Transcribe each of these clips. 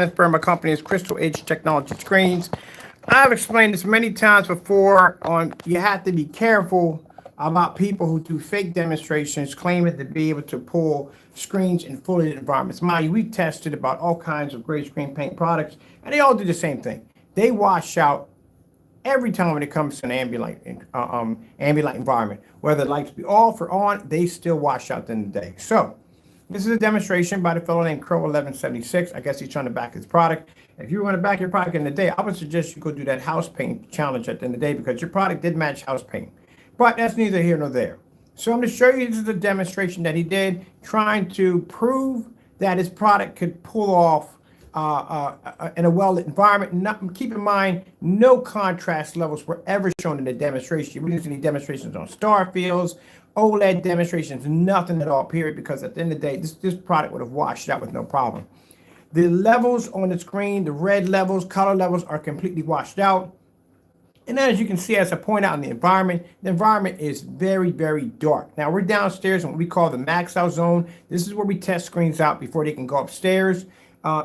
from my company is Crystal Edge Technology Screens. I've explained this many times before on you have to be careful about people who do fake demonstrations claiming to be able to pull screens in fully lit environments. Mind you, we tested about all kinds of gray screen paint products and they all do the same thing. They wash out every time when it comes to an ambient light environment. Whether the lights be off or on, they still wash out in the day. So this is a demonstration by the fellow named Crows1176. I guess he's trying to back his product. If you want to back your product in the day, I would suggest you go do that house paint challenge at the end of the day because your product did match house paint. But that's neither here nor there. So I'm going to show you, this is a demonstration that he did trying to prove that his product could pull off in a well-lit environment. Keep in mind, no contrast levels were ever shown in the demonstration. We didn't see any demonstrations on star fields, OLED demonstrations, nothing at all, period, because at the end of the day, this product would have washed out with no problem. The levels on the screen, the red levels, color levels are completely washed out. And as you can see, as I point out in the environment is very, very dark. Now we're downstairs in what we call the max out zone. This is where we test screens out before they can go upstairs.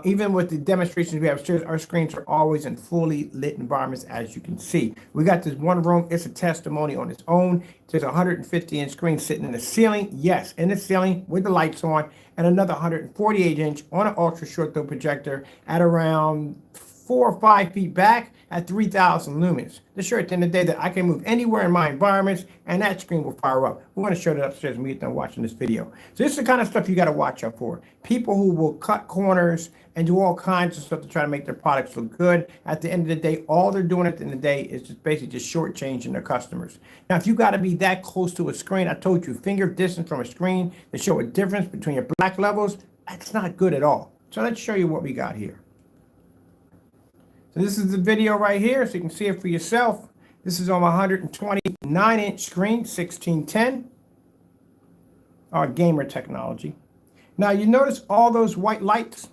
Even with the demonstrations we have upstairs, our screens are always in fully lit environments, as you can see. We got this one room, it's a testimony on its own. There's a 150-inch screen sitting in the ceiling. Yes, in the ceiling with the lights on, and another 148-inch on an ultra short throw projector at around 4 or 5 feet back at 3,000 lumens. This sure at the end of the day that I can move anywhere in my environments and that screen will fire up. We're going to show that upstairs when we get done watching this video. So this is the kind of stuff you got to watch out for. People who will cut corners and do all kinds of stuff to try to make their products look good. At the end of the day, all they're doing at the end of the day is just basically just shortchanging their customers. Now, if you got to be that close to a screen, I told you finger distance from a screen to show a difference between your black levels, that's not good at all. So let's show you what we got here. So this is the video right here, so you can see it for yourself. This is on my 129-inch screen, 1610. Our gamer technology. Now you notice all those white lights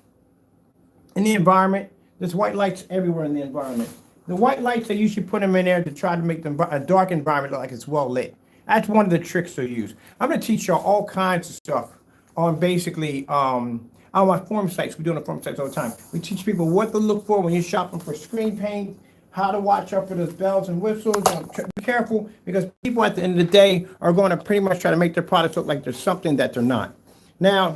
in the environment. There's white lights everywhere in the environment. The white lights, they usually put them in there to try to make a dark environment look like it's well lit. That's one of the tricks they use. I'm going to teach y'all all kinds of stuff on basically on my forum sites. We do it on forum sites all the time. We teach people what to look for when you're shopping for screen paint, how to watch out for those bells and whistles. Be careful because people at the end of the day are going to pretty much try to make their products look like there's something that they're not. Now,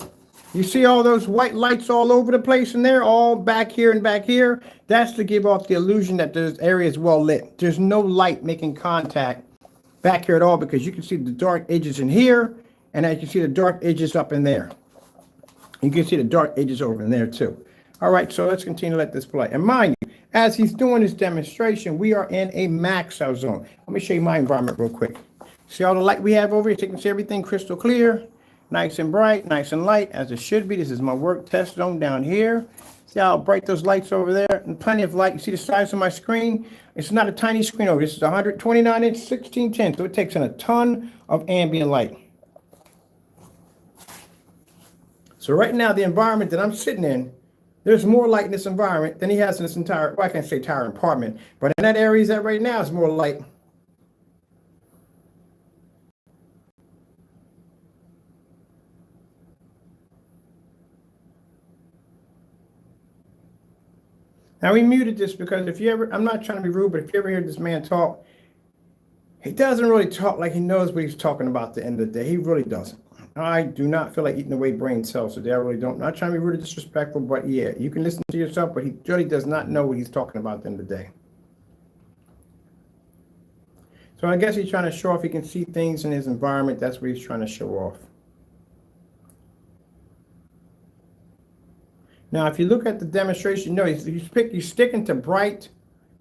you see all those white lights all over the place in there, all back here and back here? That's to give off the illusion that this area is well lit. There's no light making contact back here at all because you can see the dark edges in here, and as you see the dark edges up in there. You can see the dark edges over in there too. All right, so let's continue to let this play. And mind you, as he's doing this demonstration, we are in a max out zone. Let me show you my environment real quick. See all the light we have over here? So you can see everything crystal clear, nice and bright, nice and light, as it should be. This is my work test zone down here. See how bright those lights over there? And plenty of light. You see the size of my screen? It's not a tiny screen over. This is 129-inch, 1610. So it takes in a ton of ambient light. So right now, the environment that I'm sitting in, there's more light in this environment than he has in this entire, well, I can't say entire apartment, but in that area he's at right now, is more light. Now we muted this because if you ever, I'm not trying to be rude, but if you ever hear this man talk, he doesn't really talk like he knows what he's talking about at the end of the day. He really doesn't. I do not feel like eating away brain cells today. I really don't. I'm not trying to be rude or disrespectful, but yeah, you can listen to yourself, but he really does not know what he's talking about at the end of the day. So I guess he's trying to show off he can see things in his environment. That's what he's trying to show off. Now, if you look at the demonstration, no, he's sticking to bright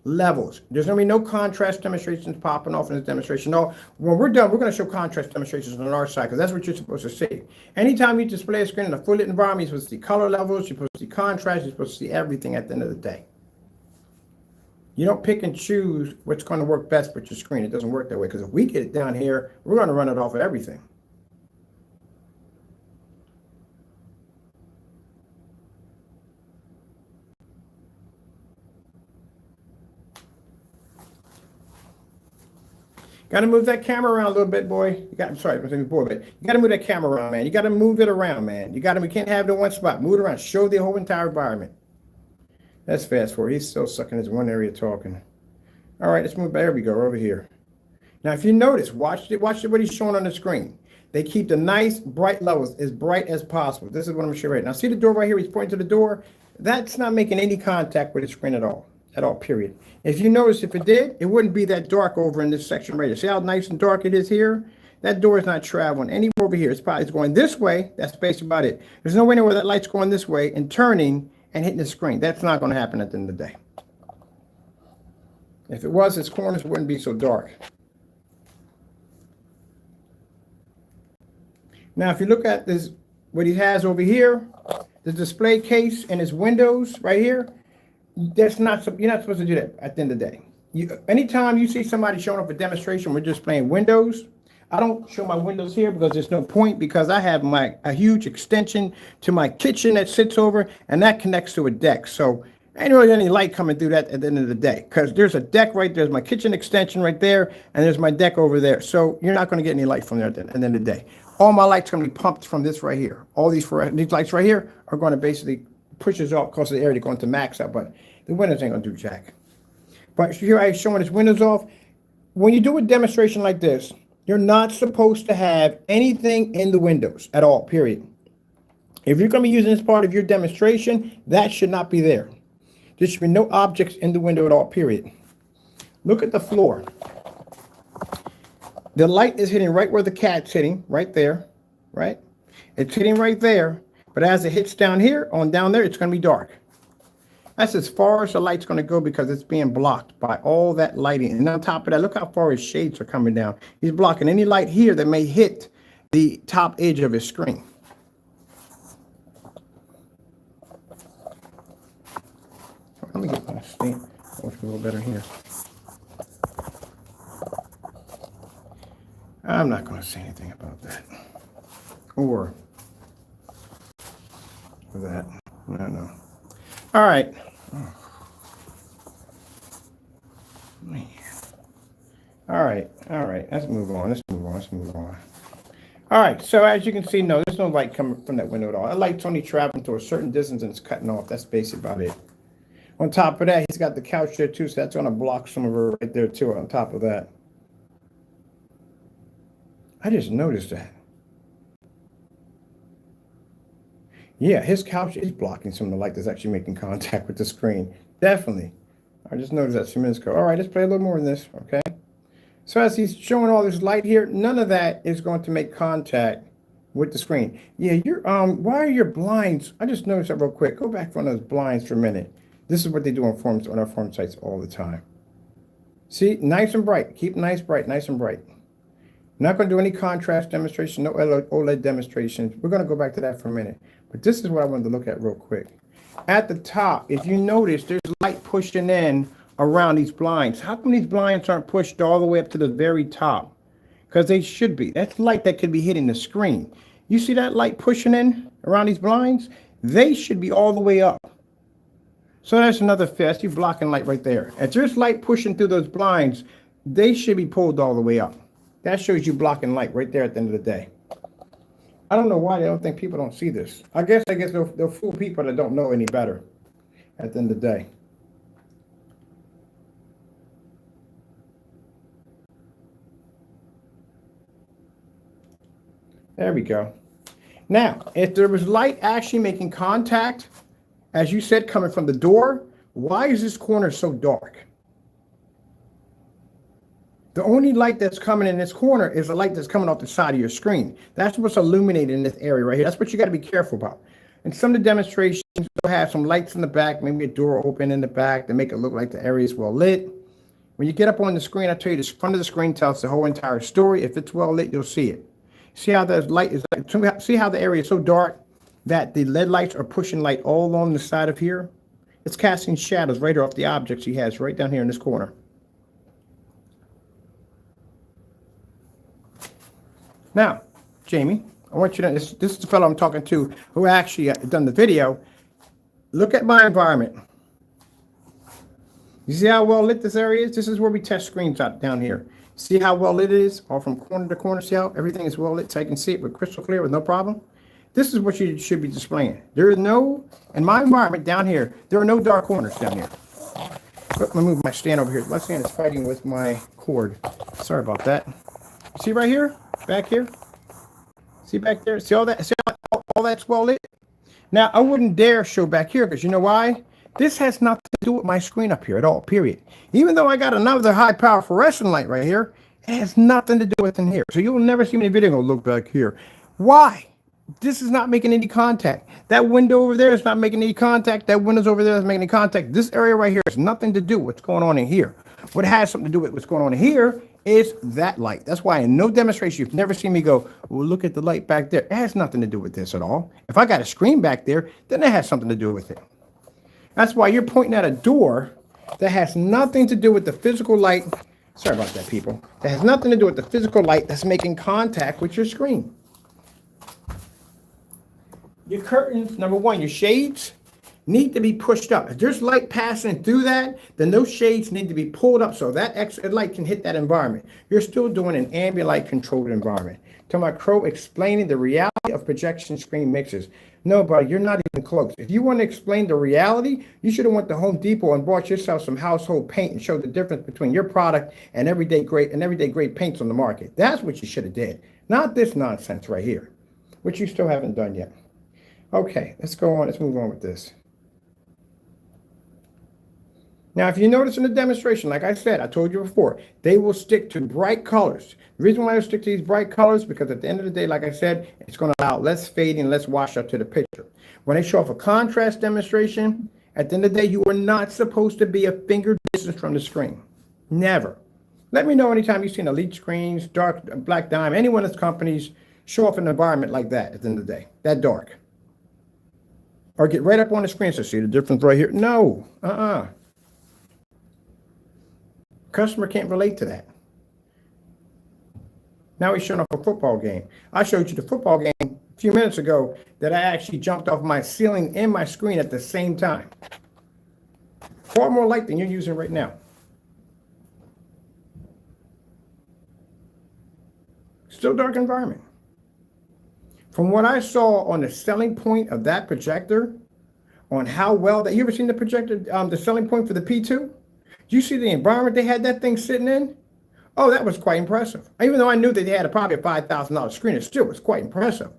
levels. There's going to be no contrast demonstrations popping off in this demonstration. No, when we're done, we're going to show contrast demonstrations on our side because that's what you're supposed to see. Anytime you display a screen in a fully lit environment, you're supposed to see color levels, you're supposed to see contrast, you're supposed to see everything at the end of the day. You don't pick and choose what's going to work best with your screen. It doesn't work that way because if we get it down here, we're going to run it off of everything. Got to move that camera around a little bit, boy. I'm sorry, I'm saying boy, but you got to move that camera around, man. You got to move it around, man. We can't have it in one spot. Move it around. Show the whole entire environment. Let's fast forward. He's still stuck in his one area talking. All right, let's move. There we go, over here. Now, if you notice, watch what he's showing on the screen. They keep the nice bright levels as bright as possible. This is what I'm going to show you right now. See the door right here? He's pointing to the door. That's not making any contact with the screen at all, period. If you notice, if it did, it wouldn't be that dark over in this section right here. See how nice and dark it is here? That door is not traveling anywhere over here. It's probably going this way. That's basically about it. There's no way where that light's going this way and turning and hitting the screen. That's not going to happen at the end of the day. If it was, its corners wouldn't be so dark. Now, if you look at this, what he has over here, the display case and his windows right here, that's not, you're not supposed to do that at the end of the day. Anytime you see somebody showing up a demonstration, we're just playing windows. I don't show my windows here because there's no point, because I have a huge extension to my kitchen that sits over, and that connects to a deck. So ain't really any light coming through that at the end of the day, because there's a deck right there. There's my kitchen extension right there, and there's my deck over there. So you're not going to get any light from there at the end of the day. All my light's going to be pumped from this right here. All these lights right here are going to basically push us off because of the area they're going to max out, but the windows ain't going to do jack. But here I'm showing his windows off. When you do a demonstration like this, you're not supposed to have anything in the windows at all, period. If you're going to be using this part of your demonstration, that should not be there. There should be no objects in the window at all, period. Look at the floor. The light is hitting right where the cat's hitting, right there, right? It's hitting right there, but as it hits down here, down there, it's going to be dark. That's as far as the light's going to go because it's being blocked by all that lighting. And on top of that, look how far his shades are coming down. He's blocking any light here that may hit the top edge of his screen. Let me get my stamp. Works a little better here. I'm not going to say anything about that. Or that. No. All right. Oh. Man. All right. Let's move on. All right. So as you can see, no, there's no light coming from that window at all. That light's only traveling to a certain distance and it's cutting off. That's basically about it. On top of that, he's got the couch there too, so that's going to block some of her right there too. On top of that, I just noticed that. Yeah, his couch is blocking some of the light that's actually making contact with the screen. Definitely. I just noticed that a few minutes ago. All right, let's play a little more in this, okay? So as he's showing all this light here, none of that is going to make contact with the screen. Yeah, why are your blinds? I just noticed that real quick. Go back on those blinds for a minute. This is what they do on our forum sites all the time. See, nice and bright. Keep nice and bright. Not going to do any contrast demonstration, no OLED demonstrations. We're going to go back to that for a minute. But this is what I wanted to look at real quick. At the top, if you notice, there's light pushing in around these blinds. How come these blinds aren't pushed all the way up to the very top? Because they should be. That's light that could be hitting the screen. You see that light pushing in around these blinds? They should be all the way up. So that's another fast. You're blocking light right there. If there's light pushing through those blinds, they should be pulled all the way up. That shows you blocking light right there at the end of the day. I don't know why they don't think people don't see this. I guess they'll fool people that don't know any better at the end of the day. There we go. Now, if there was light actually making contact, as you said, coming from the door, why is this corner so dark? The only light that's coming in this corner is the light that's coming off the side of your screen. That's what's illuminated in this area right here. That's what you got to be careful about. In some of the demonstrations, you'll have some lights in the back, maybe a door open in the back to make it look like the area is well lit. When you get up on the screen, I tell you, the front of the screen tells the whole entire story. If it's well lit, you'll see it. See how the light is, see how the area is so dark that the LED lights are pushing light all along the side of here? It's casting shadows right off the objects he has right down here in this corner. Now, Jamie, I want you to, this is the fellow I'm talking to who actually done the video. Look at my environment. You see how well lit this area is? This is where we test screens out down here. See how well lit it is? All from corner to corner. See how everything is well lit so I can see it with crystal clear with no problem? This is what you should be displaying. There is no, in my environment down here, there are no dark corners down here. Let me move my stand over here. My stand is fighting with my cord. Sorry about that. See right here? Back here? See back there? See all that? See all that's well lit? Now, I wouldn't dare show back here because you know why? This has nothing to do with my screen up here at all, period. Even though I got another high-power fluorescent light right here, it has nothing to do with in here. So you'll never see me in a video go, look back here. Why? This is not making any contact. That window over there is not making any contact. That window's over there is making any contact. This area right here has nothing to do with what's going on in here. What has something to do with what's going on in here is that light. That's why in no demonstration, you've never seen me go, well, look at the light back there. It has nothing to do with this at all. If I got a screen back there, then it has something to do with it. That's why you're pointing at a door that has nothing to do with the physical light. Sorry about that, people. That has nothing to do with the physical light that's making contact with your screen. Your curtains, number one, your shades need to be pushed up. If there's light passing through that, then those shades need to be pulled up so that extra light can hit that environment. You're still doing an ambient light controlled environment. To my Crow explaining the reality of projection screen mixes. No, buddy, you're not even close. If you want to explain the reality, you should have went to Home Depot and bought yourself some household paint and showed the difference between your product and everyday great paints on the market. That's what you should have did. Not this nonsense right here, which you still haven't done yet. Okay, let's go on. Let's move on with this. Now, if you notice in the demonstration, like I said, I told you before, they will stick to bright colors. The reason why they stick to these bright colors, because at the end of the day, like I said, it's going to allow less fading, less wash up to the picture. When they show off a contrast demonstration, at the end of the day, you are not supposed to be a finger distance from the screen. Never. Let me know anytime you've seen Elite Screens, Dark, Black Diamond, any one of those companies show off an environment like that at the end of the day, that dark. Or get right up on the screen and say, see the difference right here? No, Customer can't relate to that. Now he's showing off a football game. I showed you the football game a few minutes ago that I actually jumped off my ceiling and my screen at the same time. Far more light than you're using right now. Still dark environment. From what I saw on the selling point of that projector, on how well that, you ever seen the projector, the selling point for the P2? Do you see the environment they had that thing sitting in? Oh, that was quite impressive. Even though I knew that they had probably a $5,000 screen, it still was quite impressive.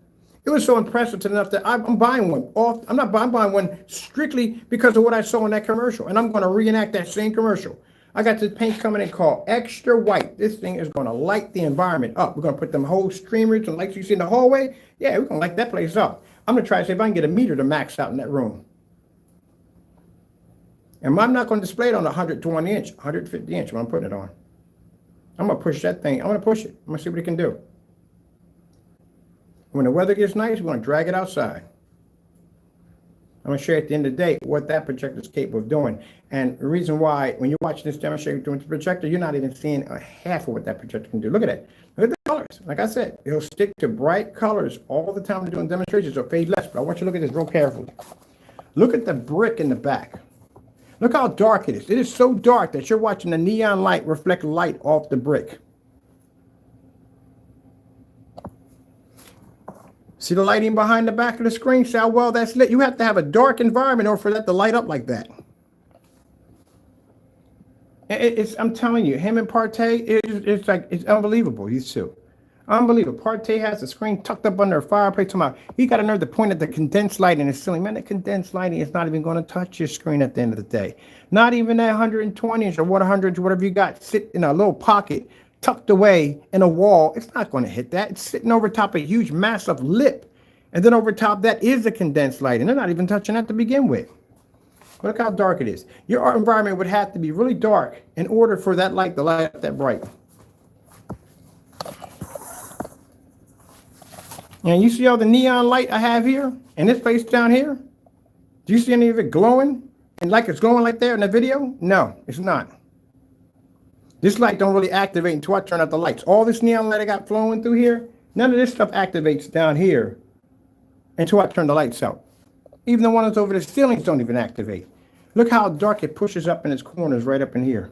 It was so impressive to enough that I'm buying one. I'm buying one strictly because of what I saw in that commercial, and I'm going to reenact that same commercial. I got this paint coming in called Extra White. This thing is going to light the environment up. We're going to put them whole streamers and lights you see in the hallway. Yeah, we're going to light that place up. I'm going to try to see if I can get a meter to max out in that room. And I'm not going to display it on 120 inch, 150 inch when I'm putting it on. I'm going to push that thing. I'm going to push it. I'm going to see what it can do. When the weather gets nice, we're going to drag it outside. I'm going to show you at the end of the day what that projector is capable of doing. And the reason why, when you're watching this demonstration doing the projector, you're not even seeing a half of what that projector can do. Look at it. Look at the colors. Like I said, it'll stick to bright colors all the time doing demonstrations. It'll fade less. But I want you to look at this real carefully. Look at the brick in the back. Look how dark it is. It is so dark that you're watching the neon light reflect light off the brick. See the lighting behind the back of the screen? See how well that's lit? You have to have a dark environment in order for that to light up like that. I'm telling you, him and Partey, it's unbelievable, these two. Unbelievable. Partey has the screen tucked up under a fireplace. He got a nerve to point at the condensed light in his ceiling. Man, the condensed lighting is not even going to touch your screen at the end of the day. Not even that 120 inch or 100 inch, whatever you got, sit in a little pocket tucked away in a wall. It's not going to hit that. It's sitting over top of a huge, massive lip. And then over top that is the condensed light. And they're not even touching that to begin with. Look how dark it is. Your art environment would have to be really dark in order for that light to light up that bright. And you see all the neon light I have here and this place down here? Do you see any of it glowing? And like it's glowing like there in the video? No, it's not. This light don't really activate until I turn out the lights. All this neon light I got flowing through here, none of this stuff activates down here until I turn the lights out. Even the ones over the ceilings don't even activate. Look how dark it pushes up in its corners right up in here.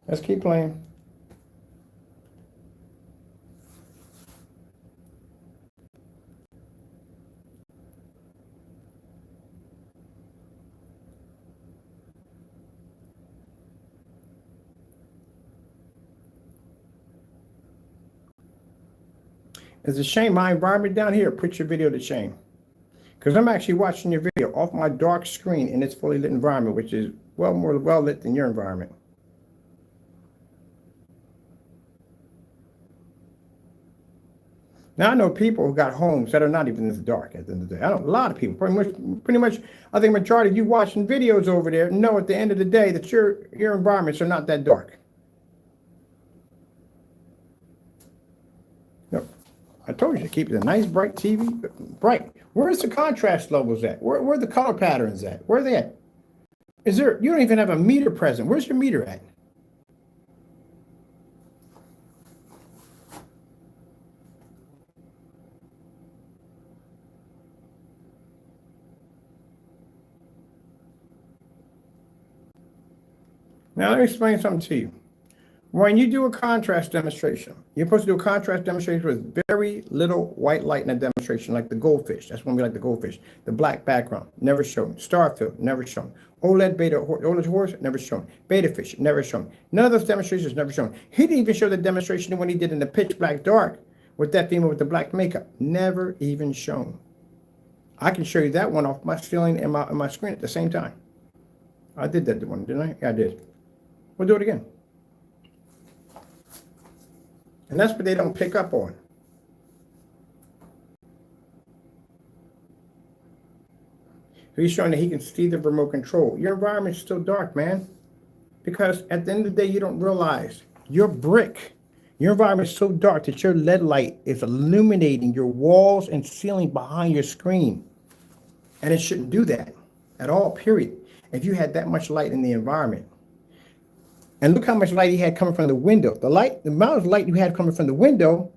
Let's keep playing. Is it shame my environment down here? Put your video to shame. Because I'm actually watching your video off my dark screen in its fully lit environment, which is well more well lit than your environment. Now I know people who got homes that are not even this dark at the end of the day. I know a lot of people, pretty much. I think majority of you watching videos over there know at the end of the day that your environments are not that dark. No, I told you to keep it a nice bright TV, bright. Where's the contrast levels at? Where are the color patterns at? Where are they at? Is there? You don't even have a meter present. Where's your meter at? Now, let me explain something to you. When you do a contrast demonstration, you're supposed to do a contrast demonstration with very little white light in a demonstration, like the goldfish. That's when we like the goldfish. The black background, never shown. Starfield, never shown. OLED horse, never shown. Beta fish, never shown. None of those demonstrations, never shown. He didn't even show the demonstration when he did in the pitch black dark with that female with the black makeup. Never even shown. I can show you that one off my ceiling and my screen at the same time. I did that one, didn't I? Yeah, I did. We'll do it again. And that's what they don't pick up on. He's showing that he can see the remote control. Your environment's still dark, man. Because at the end of the day, you don't realize your environment is so dark that your LED light is illuminating your walls and ceiling behind your screen. And it shouldn't do that at all, period. If you had that much light in the environment. And look how much light he had coming from the window. The amount of light you had coming from the window,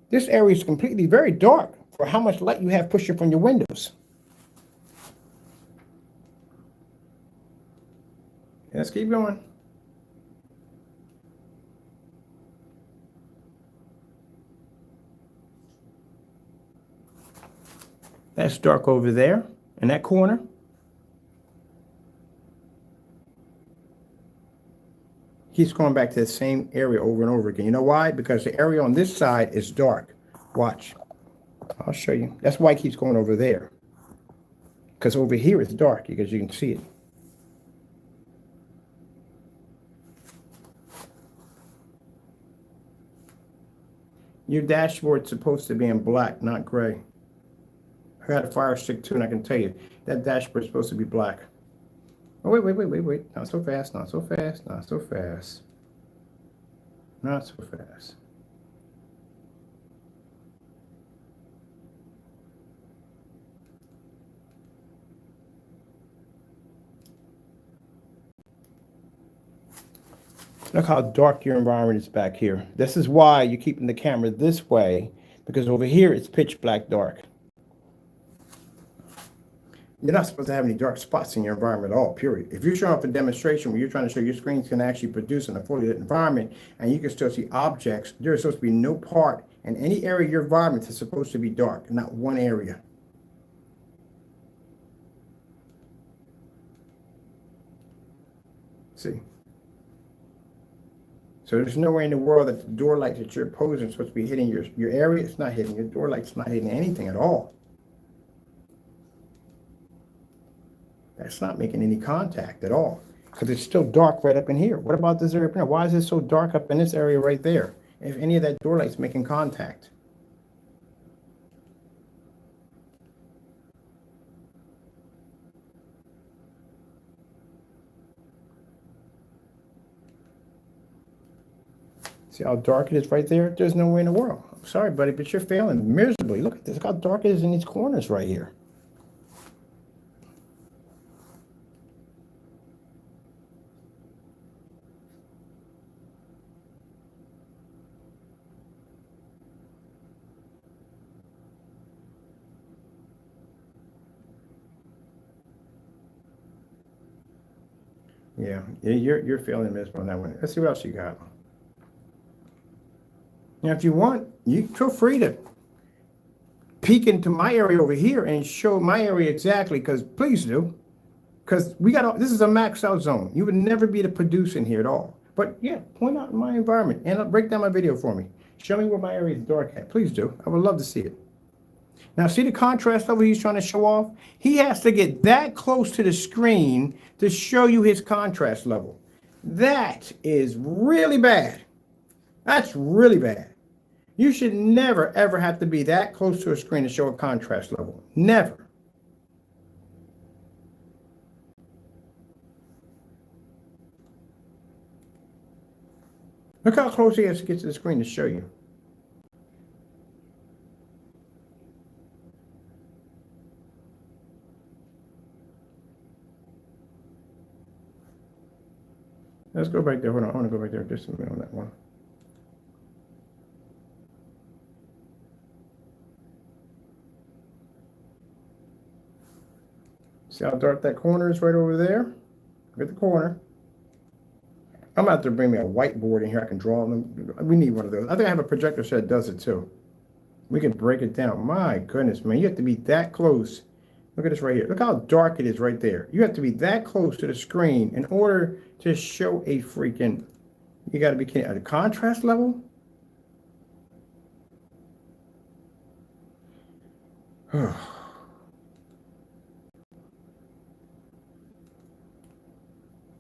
this area is completely very dark for how much light you have pushing from your windows. Let's keep going. That's dark over there in that corner. Keeps going back to the same area over and over again. You know why? Because the area on this side is dark. Watch. I'll show you. That's why it keeps going over there. Because over here it's dark, because you can see it. Your dashboard's supposed to be in black, not gray. I got a Fire Stick too, and I can tell you, that dashboard's supposed to be black. Oh, wait. Not so fast, not so fast, not so fast. Not so fast. Look how dark your environment is back here. This is why you're keeping the camera this way, because over here it's pitch black dark. You're not supposed to have any dark spots in your environment at all, period. If you're showing off a demonstration where you're trying to show your screens can actually produce in a fully lit environment and you can still see objects, there's supposed to be no part in any area of your environment that's supposed to be dark, not one area. See? So there's nowhere in the world that the door light that you're posing is supposed to be hitting your area. It's not hitting your door light's not hitting anything at all. That's not making any contact at all, because it's still dark right up in here. What about this area up here? Why is it so dark up in this area right there if any of that door light's making contact? See how dark it is right there? There's no way in the world. I'm sorry, buddy, but you're failing miserably. Look at this. Look how dark it is in these corners right here. Yeah, you're failing miserable on that one. Let's see what else you got. Now, if you want, you feel free to peek into my area over here and show my area exactly, because please do. Because this is a max out zone. You would never be able to produce in here at all. But yeah, point out my environment and break down my video for me. Show me where my area is dark at. Please do. I would love to see it. Now, see the contrast level he's trying to show off? He has to get that close to the screen to show you his contrast level. That is really bad. That's really bad. You should never, ever have to be that close to a screen to show a contrast level. Never. Look how close he has to get to the screen to show you. Let's go back there. Hold on. I want to go back there just a minute on that one. See how dark that corner is right over there? Look at the corner. I'm about to bring me a whiteboard in here. I can draw them. We need one of those. I think I have a projector set that does it too. We can break it down. My goodness, man. You have to be that close. Look at this right here. Look how dark it is right there. You have to be that close to the screen in order to show a freaking, you got to be kidding, at a contrast level?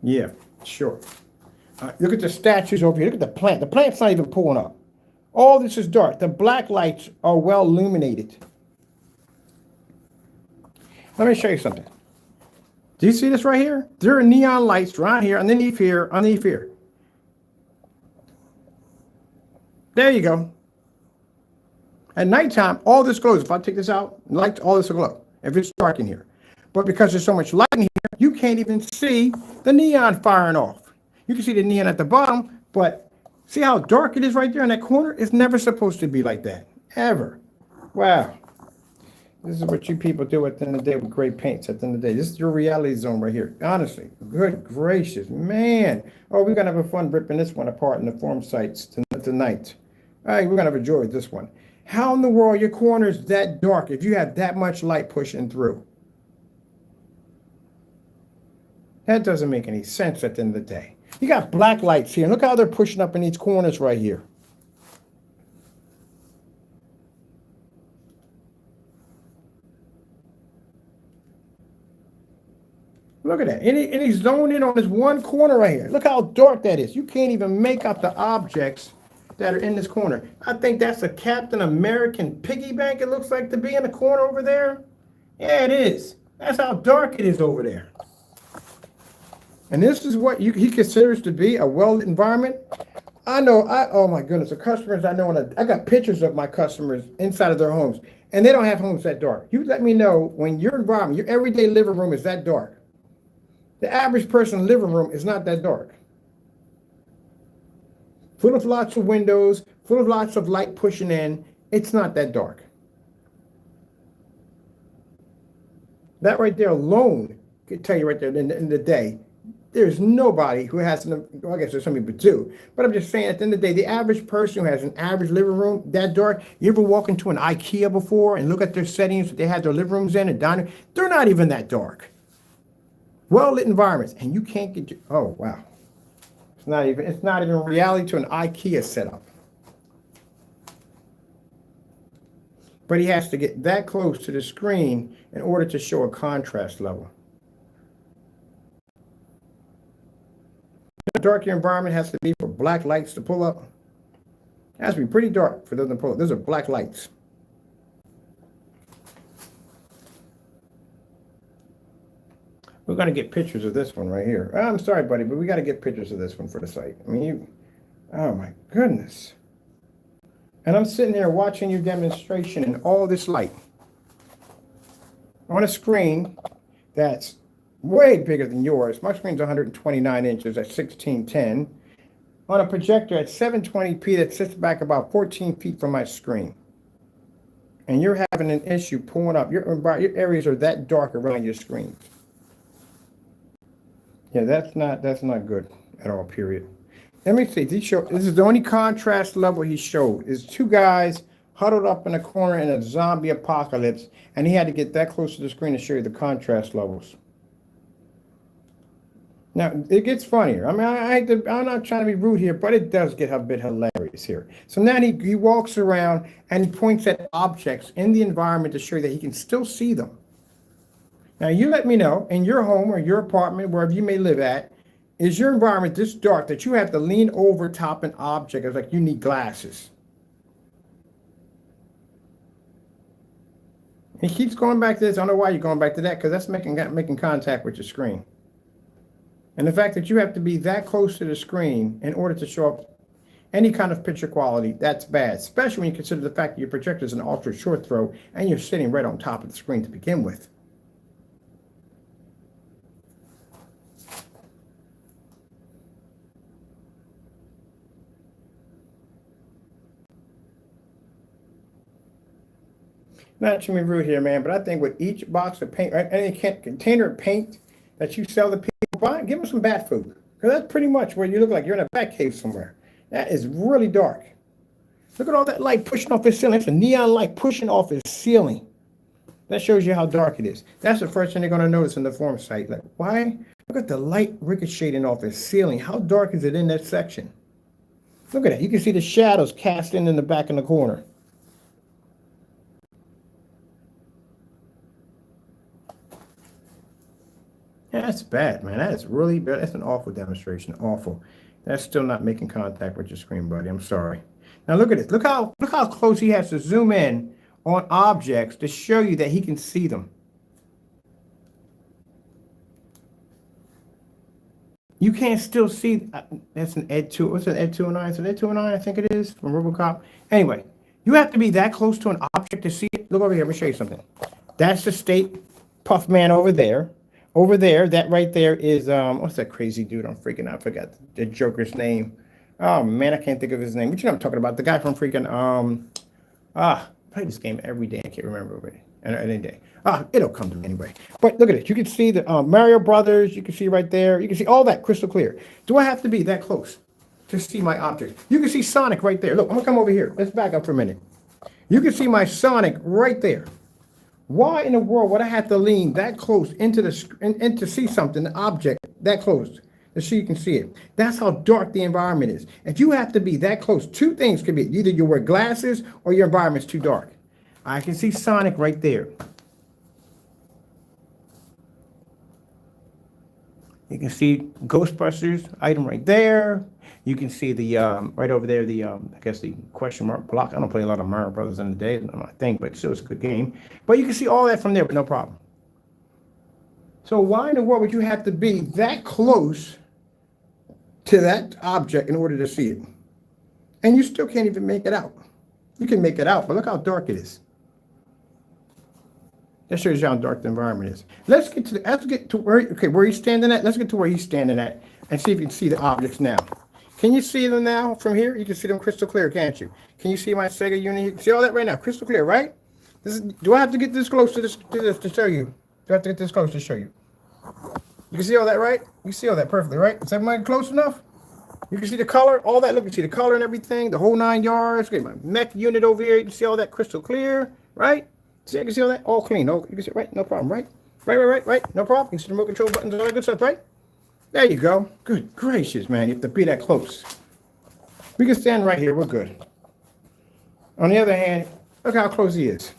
Yeah, sure. Look at the statues over here. Look at the plant. The plant's not even pulling up. All this is dark. The black lights are well illuminated. Let me show you something. Do you see this right here? There are neon lights right here, underneath here, underneath here. There you go. At nighttime, all this glows. If I take this out, lights, all this will glow. If it's dark in here. But because there's so much light in here, you can't even see the neon firing off. You can see the neon at the bottom, but see how dark it is right there in that corner? It's never supposed to be like that. Ever. Wow. This is what you people do at the end of the day with great paints at the end of the day. This is your reality zone right here. Honestly. Good gracious. Man. Oh, we're going to have a fun ripping this one apart in the form sites tonight. All right, we're going to have a joy with this one. How in the world your corner is that dark if you have that much light pushing through? That doesn't make any sense at the end of the day. You got black lights here. Look how they're pushing up in these corners right here. Look at that. And he's zoned in on this one corner right here. Look how dark that is. You can't even make out the objects that are in this corner. I think that's a Captain American piggy bank it looks like to be in the corner over there. Yeah, it is. That's how dark it is over there. And this is what he considers to be a well-lit environment. I know, oh my goodness, the customers I know, I got pictures of my customers inside of their homes, and they don't have homes that dark. You let me know when your environment, your everyday living room is that dark. The average person's living room is not that dark. Full of lots of windows, full of lots of light pushing in. It's not that dark. That right there alone could tell you right there in the day, there's nobody who has, well, I guess there's some people do, but I'm just saying at the end of the day, the average person who has an average living room that dark, you ever walk into an IKEA before and look at their settings that they have their living rooms in and dining, they're not even that dark. Well-lit environments, and you can't get your, oh wow. It's not even reality to an IKEA setup. But he has to get that close to the screen in order to show a contrast level. How dark your environment has to be for black lights to pull up. It has to be pretty dark for them to pull up. Those are black lights. We're going to get pictures of this one right here. I'm sorry, buddy, but we got to get pictures of this one for the site. I mean, oh my goodness. And I'm sitting there watching your demonstration in all this light on a screen that's way bigger than yours. My screen's 129 inches at 1610 on a projector at 720p that sits back about 14 feet from my screen. And you're having an issue pulling up. Your areas are that dark around your screen. Yeah, that's not good at all, period. Let me see. This is the only contrast level he showed. Is two guys huddled up in a corner in a zombie apocalypse, and he had to get that close to the screen to show you the contrast levels. Now it gets funnier. I mean, I'm not trying to be rude here, but it does get a bit hilarious here. So now he walks around and he points at objects in the environment to show you that he can still see them. Now you let me know in your home or your apartment, wherever you may live at, is your environment this dark that you have to lean over top an object? It's like you need glasses. He keeps going back to this. I don't know why you're going back to that, because that's making contact with your screen. And the fact that you have to be that close to the screen in order to show up any kind of picture quality, that's bad, especially when you consider the fact that your projector is an ultra short throw and you're sitting right on top of the screen to begin with. Not to be rude here, man, but I think with each box of paint, right, any container of paint that you sell to people, buy, give them some bat food. Because that's pretty much where you look like you're in a bat cave somewhere. That is really dark. Look at all that light pushing off his ceiling. It's a neon light pushing off his ceiling. That shows you how dark it is. That's the first thing they're going to notice in the form site. Like, why? Look at the light ricocheting off his ceiling. How dark is it in that section? Look at that. You can see the shadows casting in the back in the corner. Yeah, that's bad, man. That is really bad. That's an awful demonstration. Awful. That's still not making contact with your screen, buddy. I'm sorry. Now look at this. Look how close he has to zoom in on objects to show you that he can see them. You can't still see. That's an Ed 2. What's an Ed 209? It's an Ed 209, I think it is, from RoboCop. Anyway, you have to be that close to an object to see it. Look over here. Let me show you something. That's the State Puffman over there. Over there, that right there is, what's that crazy dude? I'm freaking out. I forgot the Joker's name. Oh, man, I can't think of his name. But you know what I'm talking about. The guy from freaking, I play this game every day. I can't remember any day. It'll come to me anyway. But look at it. You can see the Mario Brothers. You can see right there. You can see all that crystal clear. Do I have to be that close to see my object? You can see Sonic right there. Look, I'm going to come over here. Let's back up for a minute. You can see my Sonic right there. Why in the world would I have to lean that close into the and to see something, an object that close, so you can see it? That's how dark the environment is. If you have to be that close, two things could be: either you wear glasses or your environment's too dark. I can see Sonic right there. You can see Ghostbusters item right there. You can see the right over there, the I guess the question mark block. I don't play a lot of Mario Brothers in the day, I think, but still it's a good game. But you can see all that from there with no problem. So why in the world would you have to be that close to that object in order to see it? And you still can't even make it out. You can make it out, but look how dark it is. That shows you how dark the environment is. Let's get to where he's standing at. Let's get to where he's standing at and see if you can see the objects now. Can you see them now from here? You can see them crystal clear, can't you? Can you see my Sega unit? You can see all that right now, crystal clear, right? Do I have to get this close to this to show you? Do I have to get this close to show you? You can see all that, right? You see all that perfectly, right? Is everybody close enough? You can see the color, all that. Look, you see the color and everything, the whole 9 yards. Get my mech unit over here. You can see all that crystal clear, right? See, I can see all that, all clean. No, you can see, right? No problem, right? Right. No problem. You can see the remote control buttons and all that good stuff, right? There you go. Good gracious, man. You have to be that close. We can stand right here. We're good. On the other hand, look how close he is.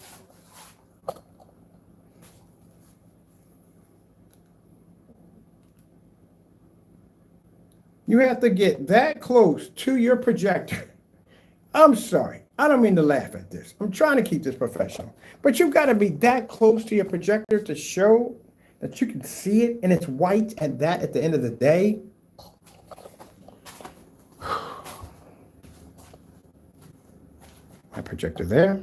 You have to get that close to your projector. I'm sorry. I don't mean to laugh at this. I'm trying to keep this professional. But you've got to be that close to your projector to show that you can see it and it's white at the end of the day. My projector there.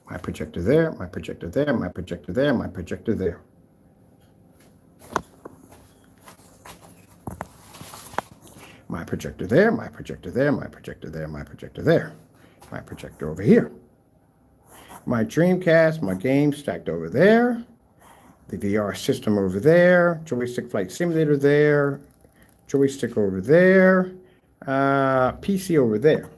My projector there. My projector there. My projector there. My projector there. My projector there. My projector there. My projector there. My projector there. My projector over here. My Dreamcast, my game stacked over there. The VR system over there. Joystick Flight Simulator there. Joystick over there. PC over there.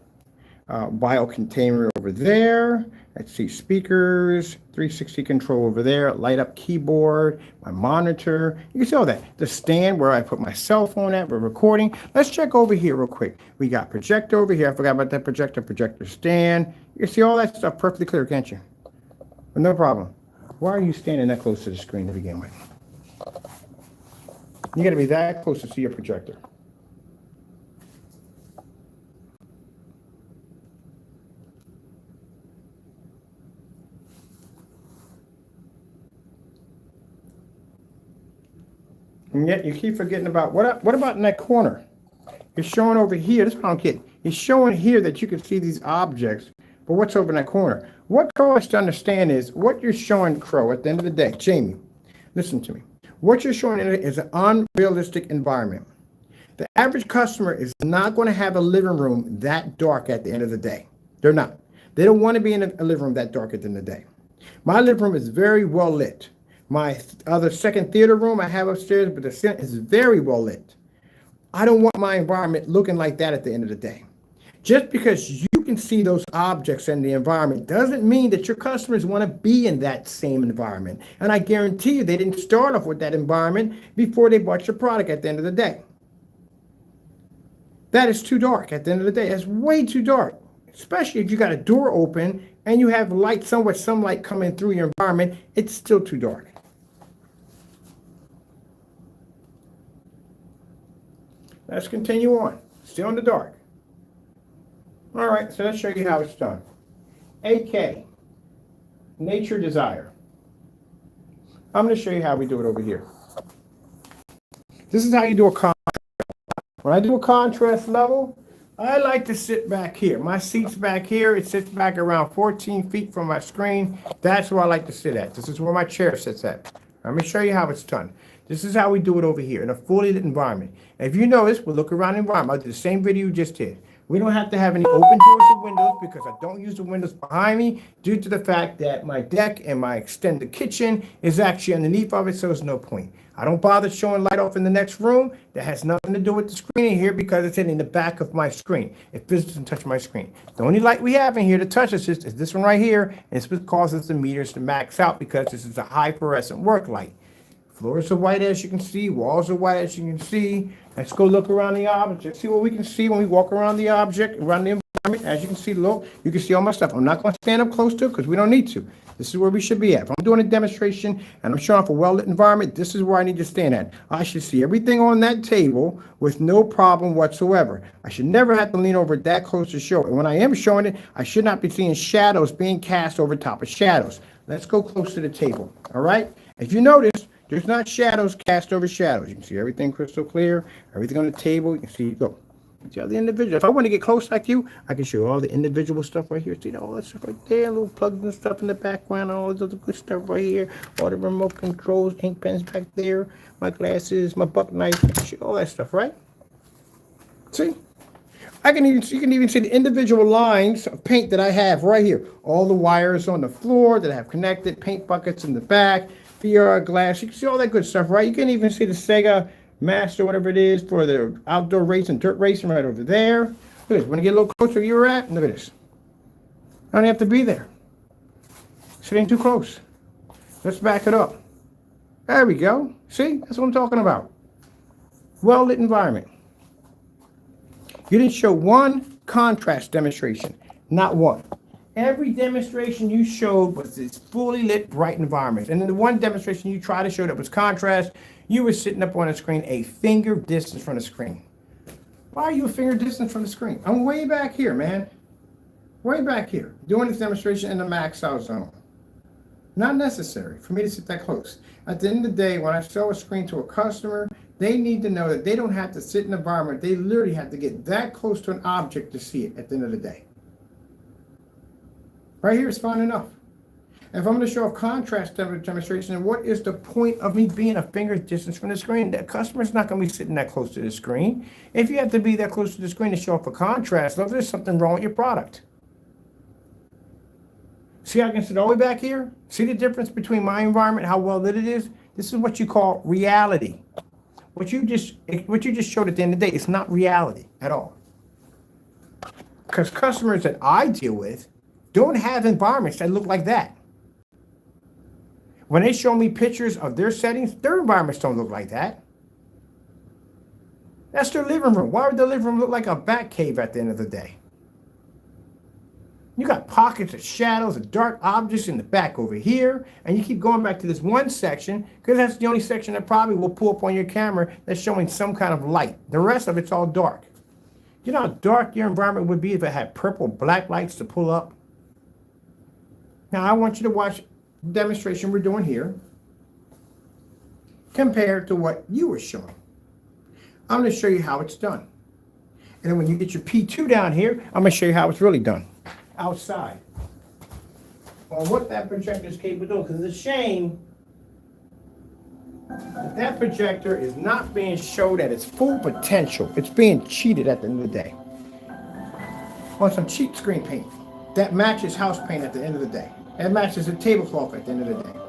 Biocontainer over there. Let's see, speakers, 360 control over there, light up keyboard, my monitor. You can see all that. The stand where I put my cell phone at, we're recording. Let's check over here real quick. We got projector over here. I forgot about that projector stand. You can see all that stuff perfectly clear, can't you? But no problem. Why are you standing that close to the screen to begin with? You got to be that close to see your projector. And yet you keep forgetting about, what about in that corner? It's showing over here, this is what I don't get. It's showing here that you can see these objects, but what's over in that corner? What Crow has to understand is, what you're showing, Crow, at the end of the day, Jamie, listen to me. What you're showing is an unrealistic environment. The average customer is not going to have a living room that dark at the end of the day. They're not. They don't want to be in a living room that dark at the end of the day. My living room is very well lit. My other second theater room I have upstairs, but the center is very well lit. I don't want my environment looking like that at the end of the day. Just because you can see those objects in the environment doesn't mean that your customers want to be in that same environment. And I guarantee you they didn't start off with that environment before they bought your product at the end of the day. That is too dark at the end of the day. That's way too dark, especially if you got a door open and you have light, somewhat sunlight coming through your environment. It's still too dark. Let's continue on. Still in the dark. All right, so let's show you how it's done. AK, Nature Desire. I'm going to show you how we do it over here. This is how you do a contrast. When I do a contrast level, I like to sit back here. My seat's back here. It sits back around 14 feet from my screen. That's where I like to sit at. This is where my chair sits at. Let me show you how it's done. This is how we do it over here in a fully lit environment. And if you notice, we'll look around the environment. I'll do the same video you just did. We don't have to have any open doors or windows because I don't use the windows behind me due to the fact that my deck and my extended kitchen is actually underneath of it, so there's no point. I don't bother showing light off in the next room. That has nothing to do with the screen in here because it's in the back of my screen. It doesn't touch my screen. The only light we have in here to touch us is this one right here, and it's what causes the meters to max out because this is a high fluorescent work light. Floors are white as you can see, walls are white as you can see. Let's go look around the object, see what we can see when we walk around the object, around the environment. As you can see, look, you can see all my stuff. I'm not going to stand up close to it because we don't need to. This is where we should be at. If I'm doing a demonstration and I'm showing off a well-lit environment, this is where I need to stand at. I should see everything on that table with no problem whatsoever. I should never have to lean over that close to show it. And when I am showing it, I should not be seeing shadows being cast over top of shadows. Let's go close to the table, all right? If you notice, there's not shadows cast over shadows. You can see everything crystal clear, everything on the table. You can see, look, see all the individual. If I want to get close like you, I can show you all the individual stuff right here. See all that stuff right there, little plugs and stuff in the background, all this other good stuff right here, all the remote controls, ink pens back there, my glasses, my buck knife, all that stuff, right? See? You can even see the individual lines of paint that I have right here. All the wires on the floor that I have connected, paint buckets in the back, VR glass. You can see all that good stuff, right? You can even see the Sega Master, whatever it is, for the outdoor racing, dirt racing right over there. Look at this. Want to get a little closer where you're at? Look at this. I don't have to be there. Sitting too close. Let's back it up. There we go. See? That's what I'm talking about. Well-lit environment. You didn't show one contrast demonstration. Not one. Every demonstration you showed was this fully lit, bright environment. And then the one demonstration you tried to show that was contrast, you were sitting up on a screen a finger distance from the screen. Why are you a finger distance from the screen? I'm way back here, man. Way back here, doing this demonstration in the max out zone. Not necessary for me to sit that close. At the end of the day, when I show a screen to a customer, they need to know that they don't have to sit in an environment. They literally have to get that close to an object to see it at the end of the day. Right here is fine enough. If I'm going to show a contrast demonstration, what is the point of me being a finger distance from the screen? The customer's not going to be sitting that close to the screen. If you have to be that close to the screen to show off a contrast, look, there's something wrong with your product. See how I can sit all the way back here? See the difference between my environment, how well lit it is? This is what you call reality. What you just showed at the end of the day, it's not reality at all. Because customers that I deal with, don't have environments that look like that. When they show me pictures of their settings, their environments don't look like that. That's their living room. Why would the living room look like a bat cave at the end of the day? You got pockets of shadows, of dark objects in the back over here, and you keep going back to this one section because that's the only section that probably will pull up on your camera that's showing some kind of light. The rest of it's all dark. You know how dark your environment would be if it had purple, black lights to pull up? Now I want you to watch the demonstration we're doing here compared to what you were showing. I'm going to show you how it's done. And then when you get your P2 down here, I'm going to show you how it's really done outside on what that projector is capable of doing. Because it's a shame that that projector is not being showed at its full potential. It's being cheated at the end of the day on some cheap screen paint that matches house paint at the end of the day. That matches a tablecloth at the end of the day.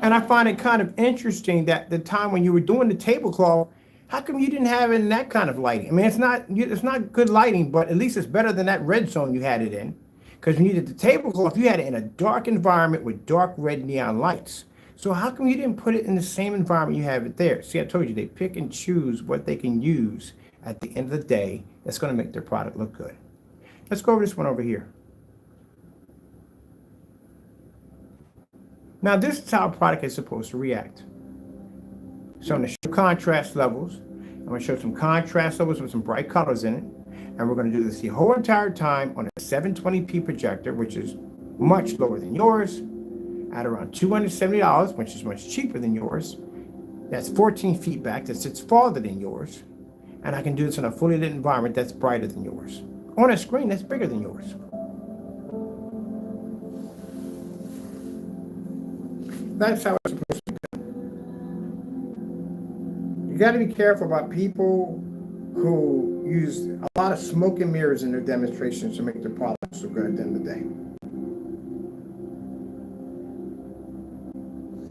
And I find it kind of interesting that the time when you were doing the tablecloth, how come you didn't have it in that kind of lighting? I mean, it's not good lighting, but at least it's better than that red zone you had it in. Because when you did the tablecloth, you had it in a dark environment with dark red neon lights. So how come you didn't put it in the same environment you have it there? See, I told you, they pick and choose what they can use at the end of the day that's going to make their product look good. Let's go over this one over here. Now, this is how a product is supposed to react. So I'm going to show contrast levels. I'm going to show some contrast levels with some bright colors in it. And we're going to do this the whole entire time on a 720p projector, which is much lower than yours, at around $270, which is much cheaper than yours. That's 14 feet back. That sits farther than yours. And I can do this in a fully lit environment that's brighter than yours, on a screen that's bigger than yours. That's how it's supposed to be done. You got to be careful about people who use a lot of smoke and mirrors in their demonstrations to make their products look good at the end of the day.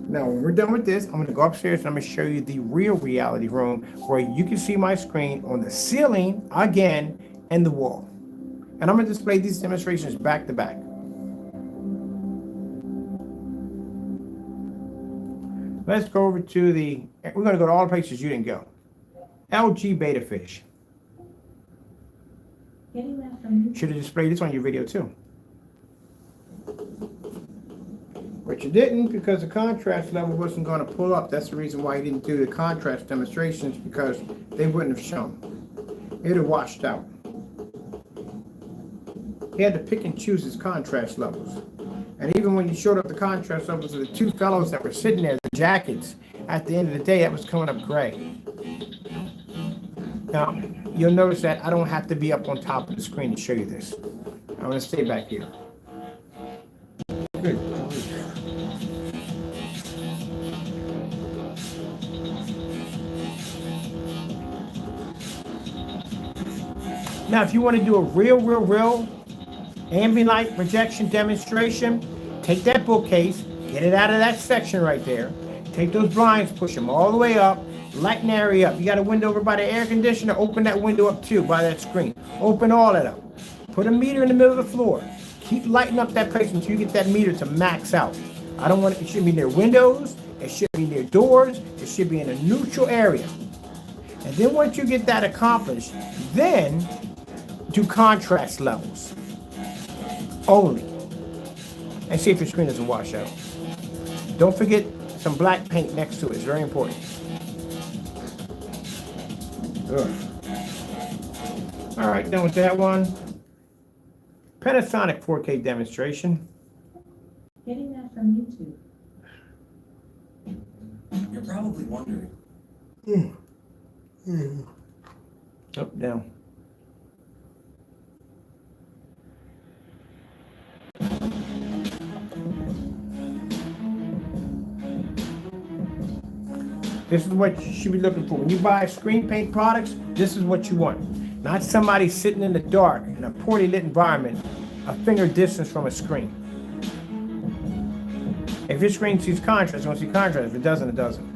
Now, when we're done with this, I'm going to go upstairs and I'm going to show you the real reality room where you can see my screen on the ceiling again and the wall. And I'm going to display these demonstrations back to back. Let's go over to we're going to go to all the places you didn't go. LG Beta Fish. Should have displayed this on your video too. But you didn't because the contrast level wasn't going to pull up. That's the reason why you didn't do the contrast demonstrations, because they wouldn't have shown. It would have washed out. He had to pick and choose his contrast levels. And even when you showed up the contrast levels of the two fellows that were sitting there, the jackets, at the end of the day, that was coming up gray. Now, you'll notice that I don't have to be up on top of the screen to show you this. I'm going to stay back here. Good. Now, if you want to do a real ambient light projection demonstration, take that bookcase, get it out of that section right there, take those blinds, push them all the way up, lighten the area up. You got a window over by the air conditioner, open that window up too, by that screen. Open all that up. Put a meter in the middle of the floor. Keep lighting up that place until you get that meter to max out. I don't want it should be near windows, it should be near doors, it should be in a neutral area. And then once you get that accomplished, then do contrast levels only. And see if your screen doesn't wash out. Don't forget some black paint next to it. It's very important. Ugh. All right, done with that one. Panasonic 4K demonstration. Getting that from YouTube. You're probably wondering. Up, down. This is what you should be looking for. When you buy screen paint products, this is what you want. Not somebody sitting in the dark in a poorly lit environment, a finger distance from a screen. If your screen sees contrast, you want to see contrast. If it doesn't, it doesn't.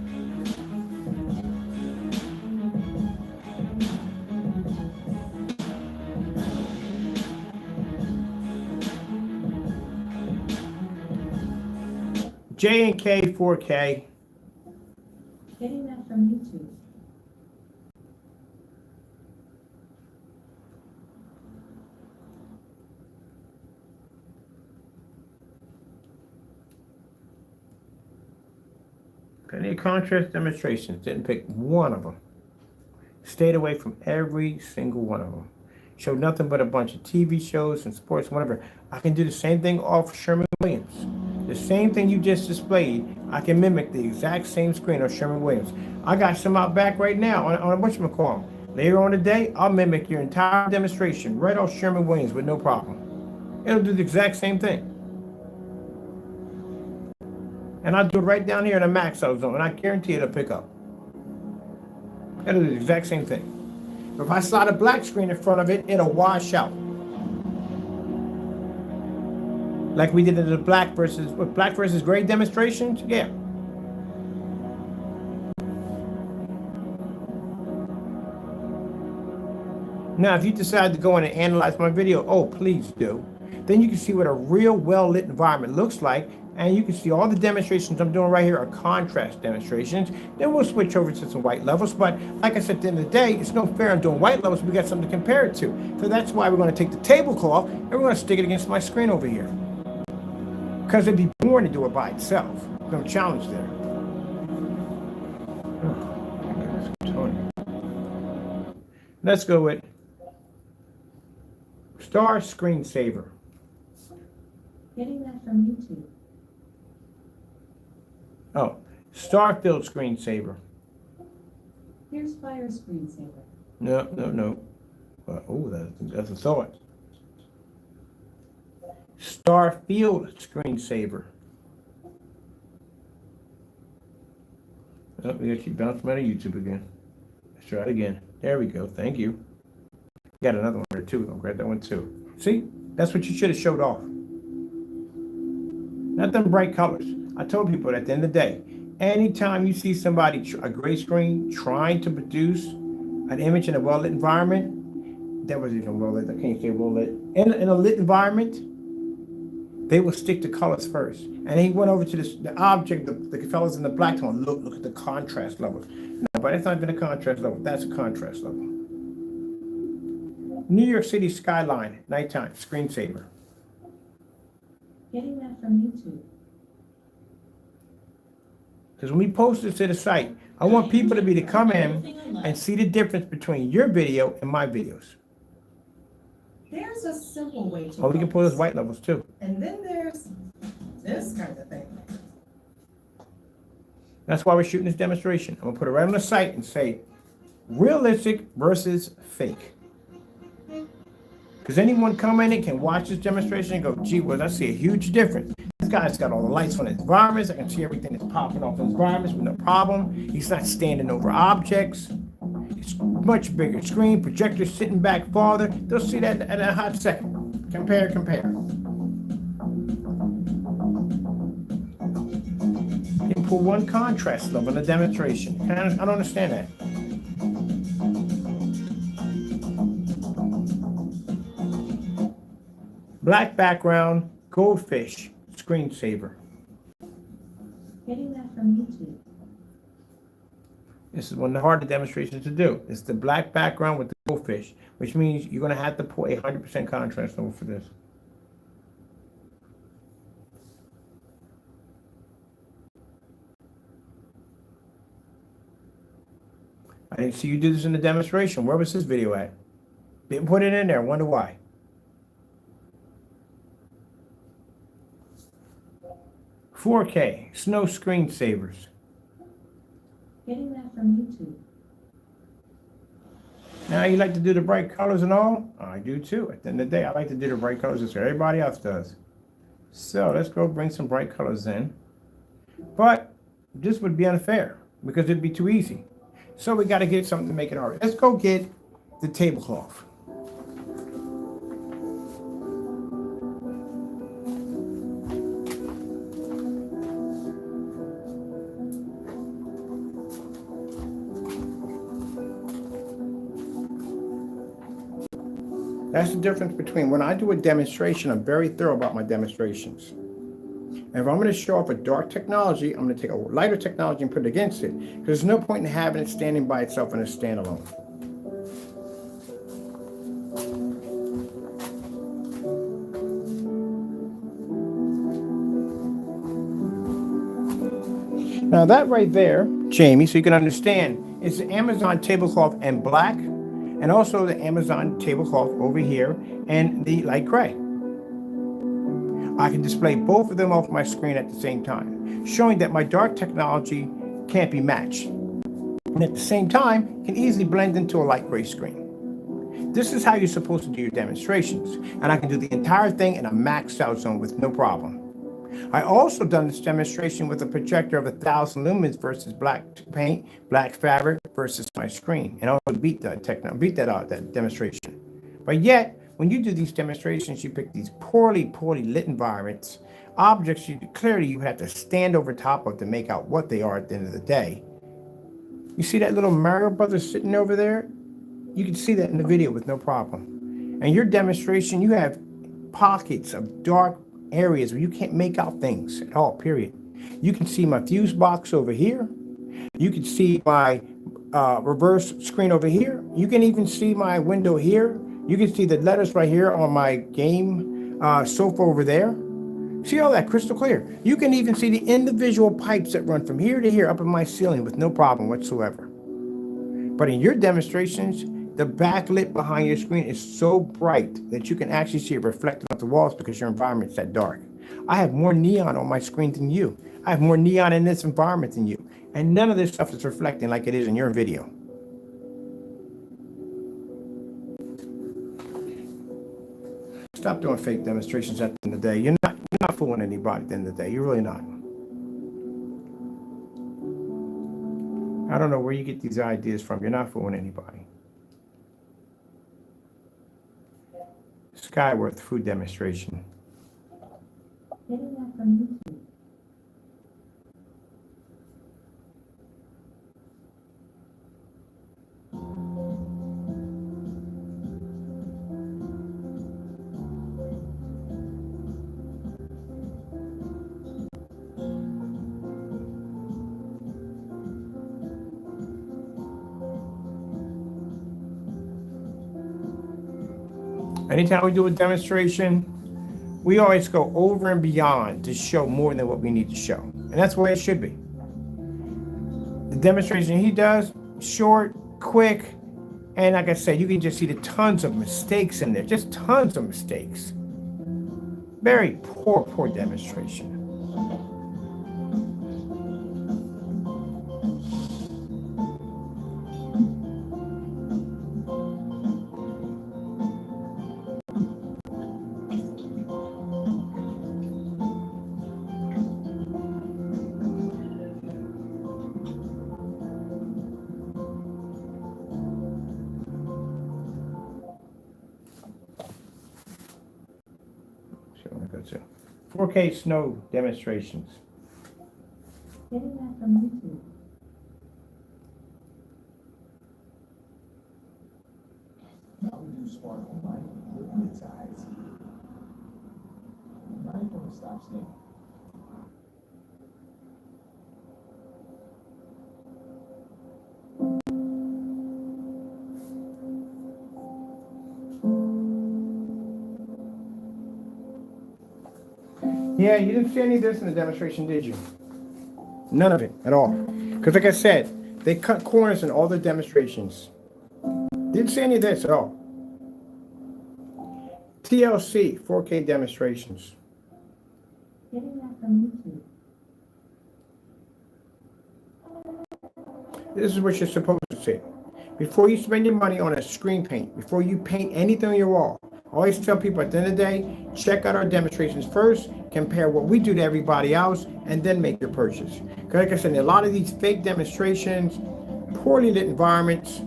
J&K 4K. Getting that from YouTube. Plenty of contrast demonstrations. Didn't pick one of them. Stayed away from every single one of them. Showed nothing but a bunch of TV shows and sports, whatever. I can do the same thing off Sherman Williams. The same thing you just displayed, I can mimic the exact same screen on Sherman Williams. I got some out back right now on whatchamacallit. Later on today, I'll mimic your entire demonstration right off Sherman Williams with no problem. It'll do the exact same thing. And I'll do it right down here in the max out zone, and I guarantee it'll pick up. It'll do the exact same thing. But if I slide a black screen in front of it, it'll wash out. Like we did in the black versus gray demonstrations, yeah. Now, if you decide to go in and analyze my video, oh, please do. Then you can see what a real well-lit environment looks like, and you can see all the demonstrations I'm doing right here are contrast demonstrations. Then we'll switch over to some white levels, but like I said, at the end of the day, it's no fair in doing white levels. We got something to compare it to. So that's why we're going to take the tablecloth and we're going to stick it against my screen over here. Because it'd be boring to do it by itself. No challenge there. Let's go with Star Screensaver. Getting that from YouTube. Oh, Starfield Screensaver. Here's Fire Screensaver. No. Oh, that's a thought. Starfield Screensaver. Oh, we got you bouncing out of YouTube again. Let's try it again. There we go. Thank you. Got another one there too. I'll grab that one too. See? That's what you should have showed off. Not them bright colors. I told people at the end of the day, anytime you see somebody, a gray screen, trying to produce an image in a well-lit environment, that was even well-lit, I can't say well-lit, in a lit environment, they will stick to colors first. And he went over to the object, the fellas in the black tone, look at the contrast levels. No, but that's not even a contrast level, that's a contrast level. New York City skyline, nighttime, screensaver. Getting that from YouTube. Because when we post this to the site, I want people to be to come in and see the difference between your video and my videos. There's a simple way to. Oh, we can pull those white levels too. And then there's this kind of thing. That's why we're shooting this demonstration. I'm gonna put it right on the site and say, realistic versus fake. Because anyone coming in can watch this demonstration and go, gee whiz, I see a huge difference. This guy's got all the lights on his environments. I can see everything that's popping off his environments with no problem. He's not standing over objects. It's much bigger screen, projector sitting back farther. They'll see that in a hot second. Compare. You pull one contrast level in the demonstration. I don't understand that. Black background, goldfish, screensaver. Getting that from YouTube. This is one of the harder demonstrations to do. It's the black background with the goldfish, which means you're going to have to pull a 100% contrast level for this. I didn't see you do this in the demonstration. Where was this video at? Didn't put it in there. Wonder why. $4K, snow screensavers. Getting that from YouTube. Now you like to do the bright colors and all? I do too. At the end of the day, I like to do the bright colors as everybody else does. So let's go bring some bright colors in. But this would be unfair because it'd be too easy. So we got to get something to make it hard. Let's go get the tablecloth. That's the difference between when I do a demonstration, I'm very thorough about my demonstrations. And if I'm going to show off a dark technology, I'm going to take a lighter technology and put it against it. Because there's no point in having it standing by itself in a standalone. Now that right there, Jamie, so you can understand, is the Amazon tablecloth in black and also the Amazon tablecloth over here and the light gray. I can display both of them off my screen at the same time, showing that my dark technology can't be matched. And at the same time, can easily blend into a light gray screen. This is how you're supposed to do your demonstrations. And I can do the entire thing in a maxed out zone with no problem. I also done this demonstration with a projector of 1,000 lumens versus black paint, black fabric versus my screen, and also beat that demonstration. But yet, when you do these demonstrations, you pick these poorly lit environments, objects you have to stand over top of to make out what they are at the end of the day. You see that little Mario Brothers sitting over there? You can see that in the video with no problem. And your demonstration, you have pockets of dark areas where you can't make out things at all, period. You can see my fuse box over here. You can see my reverse screen over here. You can even see my window here. You can see the letters right here on my game sofa over there. See all that crystal clear. You can even see the individual pipes that run from here to here up in my ceiling with no problem whatsoever. But in your demonstrations, the backlit behind your screen is so bright that you can actually see it reflected off the walls because your environment's that dark. I have more neon on my screen than you. I have more neon in this environment than you. And none of this stuff is reflecting like it is in your video. Stop doing fake demonstrations at the end of the day. You're not fooling anybody at the end of the day. You're really not. I don't know where you get these ideas from. You're not fooling anybody. Skyworth food demonstration. Getting that from YouTube. Anytime we do a demonstration, we always go over and beyond to show more than what we need to show. And that's the way it should be. The demonstration he does, short, quick, and like I said, you can just see the tons of mistakes in there, just tons of mistakes. Very poor demonstration. So I'm gonna go to 4K snow demonstrations. Getting that from YouTube. Mountain Dew Smart Home Light with its eyes. Now you're gonna stop stinking. Yeah, you didn't see any of this in the demonstration, did you? None of it at all. Because like I said, they cut corners in all the demonstrations. Didn't see any of this at all. TLC, 4K demonstrations. Getting that from YouTube. This is what you're supposed to see. Before you spend your money on a screen paint, before you paint anything on your wall, I always tell people at the end of the day, check out our demonstrations first, compare what we do to everybody else, and then make your purchase. Because like I said, in a lot of these fake demonstrations, poorly lit environments,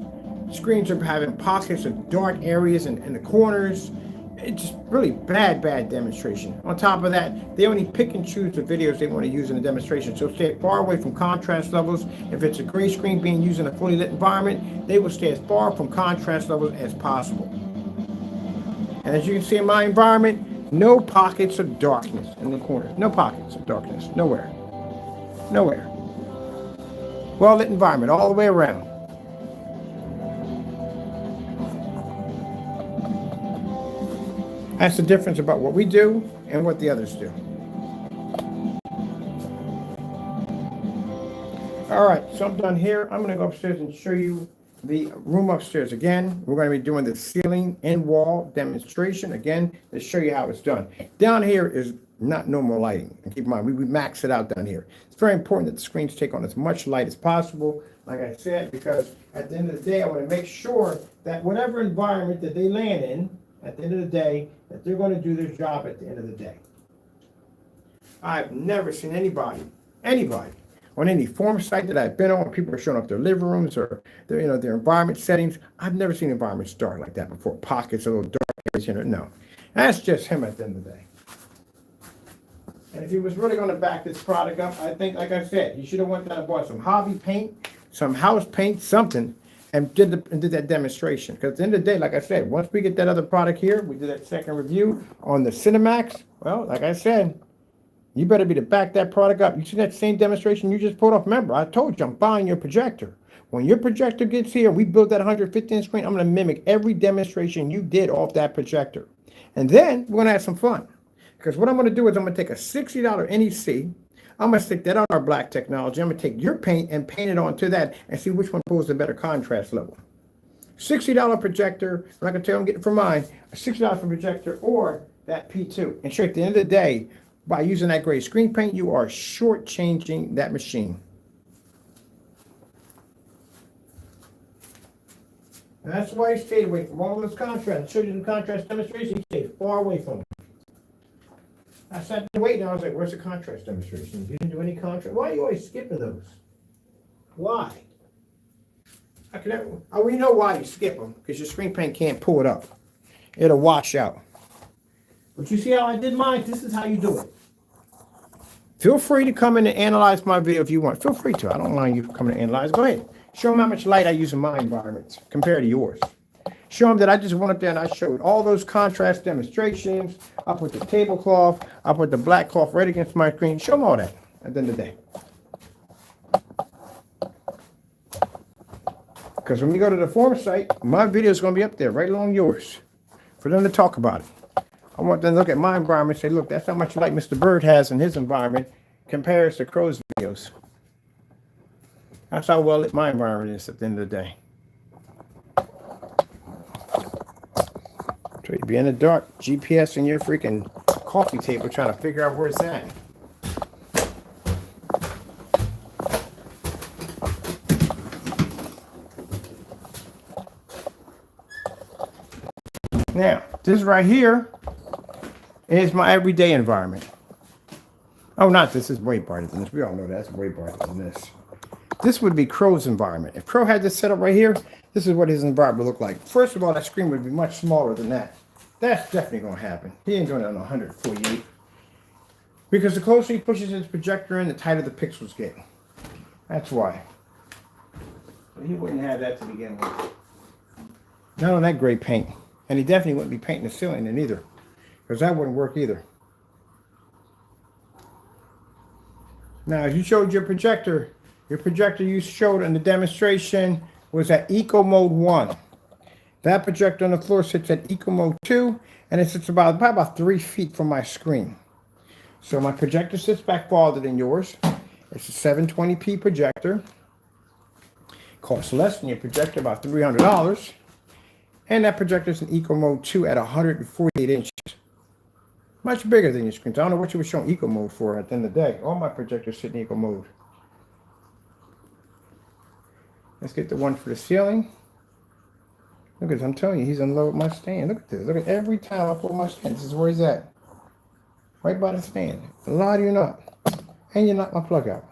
screens are having pockets of dark areas in the corners. It's just really bad demonstration. On top of that, they only pick and choose the videos they want to use in the demonstration. So stay far away from contrast levels. If it's a gray screen being used in a fully lit environment, they will stay as far from contrast levels as possible. And as you can see in my environment, No pockets of darkness in the corners. No pockets of darkness. Nowhere. Nowhere. Well-lit environment all the way around. That's the difference about what we do and what the others do. All right, so I'm done here. I'm going to go upstairs and show you the room upstairs again. We're going to be doing the ceiling and wall demonstration again to show you how it's done. Down here is not normal lighting. And keep in mind, we max it out down here. It's very important that the screens take on as much light as possible, like I said, because at the end of the day, I want to make sure that whatever environment that they land in, at the end of the day, that they're going to do their job at the end of the day. I've never seen anybody on any form site that I've been on, people are showing up their living rooms or their environment settings. I've never seen environments dark like that before. Pockets, a little dark areas, no. That's just him at the end of the day. And if he was really going to back this product up, I think, like I said, he should have went down and bought some hobby paint, some house paint, something, and did that demonstration. Because at the end of the day, like I said, once we get that other product here, we did that second review on the Cinemax. Well, like I said, you better be to back that product up. You see that same demonstration you just pulled off? Remember, I told you I'm buying your projector. When your projector gets here, we build that 150-inch screen, I'm going to mimic every demonstration you did off that projector. And then we're going to have some fun. Because what I'm going to do is I'm going to take a $60 NEC. I'm going to stick that on our black technology. I'm going to take your paint and paint it onto that and see which one pulls the better contrast level. $60 projector. I'm not going to tell you I'm getting for mine. A $60 for projector or that P2. And sure, at the end of the day, by using that gray screen paint, you are shortchanging that machine. And that's why he stayed away from all this contrast. I showed you the contrast demonstration. He stayed far away from it. I sat there waiting. I was like, where's the contrast demonstration? You didn't do any contrast. Why are you always skipping those? Why? We know why you skip them. Because your screen paint can't pull it up. It'll wash out. But you see how I did mine? This is how you do it. Feel free to come in and analyze my video if you want. Feel free to. I don't mind you coming to analyze. Go ahead. Show them how much light I use in my environments compared to yours. Show them that I just went up there and I showed all those contrast demonstrations. I put the tablecloth. I put the black cloth right against my screen. Show them all that at the end of the day. Because when we go to the forum site, my video is going to be up there right along yours for them to talk about it. I want them to look at my environment and say, look, that's how much light Mr. Bird has in his environment compares to Crow's videos. That's how well lit my environment is at the end of the day. So you'd be in the dark, GPS in your freaking coffee table trying to figure out where it's at. Now, this right here is my everyday environment. Oh, not this. Is way brighter than this. We all know that's way brighter than this. This would be Crow's environment. If Crow had this set up right here, this is what his environment would look like. First of all, that screen would be much smaller than that. That's definitely going to happen. He ain't doing it on 148. Because the closer he pushes his projector in, the tighter the pixels get. That's why. But he wouldn't have that to begin with. Not on that gray paint. And he definitely wouldn't be painting the ceiling in either. Because that wouldn't work either. Now, as you showed your projector you showed in the demonstration was at Eco Mode 1. That projector on the floor sits at Eco Mode 2, and it sits probably about 3 feet from my screen. So my projector sits back farther than yours. It's a 720p projector. Costs less than your projector, about $300. And that projector is in Eco Mode 2 at 148 inches. Much bigger than your screen. So I don't know what you were showing Eco Mode for at the end of the day. All my projectors sit in Eco Mode. Let's get the one for the ceiling. Look at this. I'm telling you, he's in love with my stand. Look at this. Look at every time I pull my stand. This is where he's at. Right by the stand. Lie to you not. And you knock my plug out.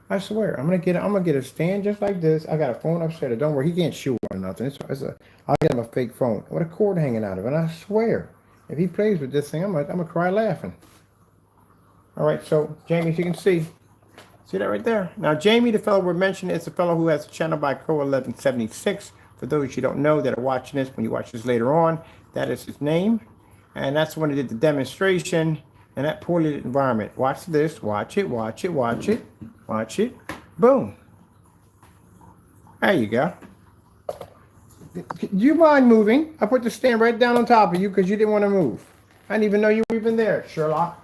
I swear, I'm gonna get a stand just like this. I got a phone upstairs. Don't worry, he can't shoot or nothing. I'll get him a fake phone with a cord hanging out of it. And I swear, if he plays with this thing, I'm gonna cry laughing. All right, so Jamie, as you can see that right there. Now, Jamie, the fellow we're mentioning, is the fellow who has a channel by Crow1176. For those you don't know that are watching this, when you watch this later on, that is his name. And that's when I did the demonstration in that poorly lit environment. Watch this. Watch it. Watch it. Watch it. Watch it. Boom. There you go. Do you mind moving? I put the stand right down on top of you because you didn't want to move. I didn't even know you were even there, Sherlock.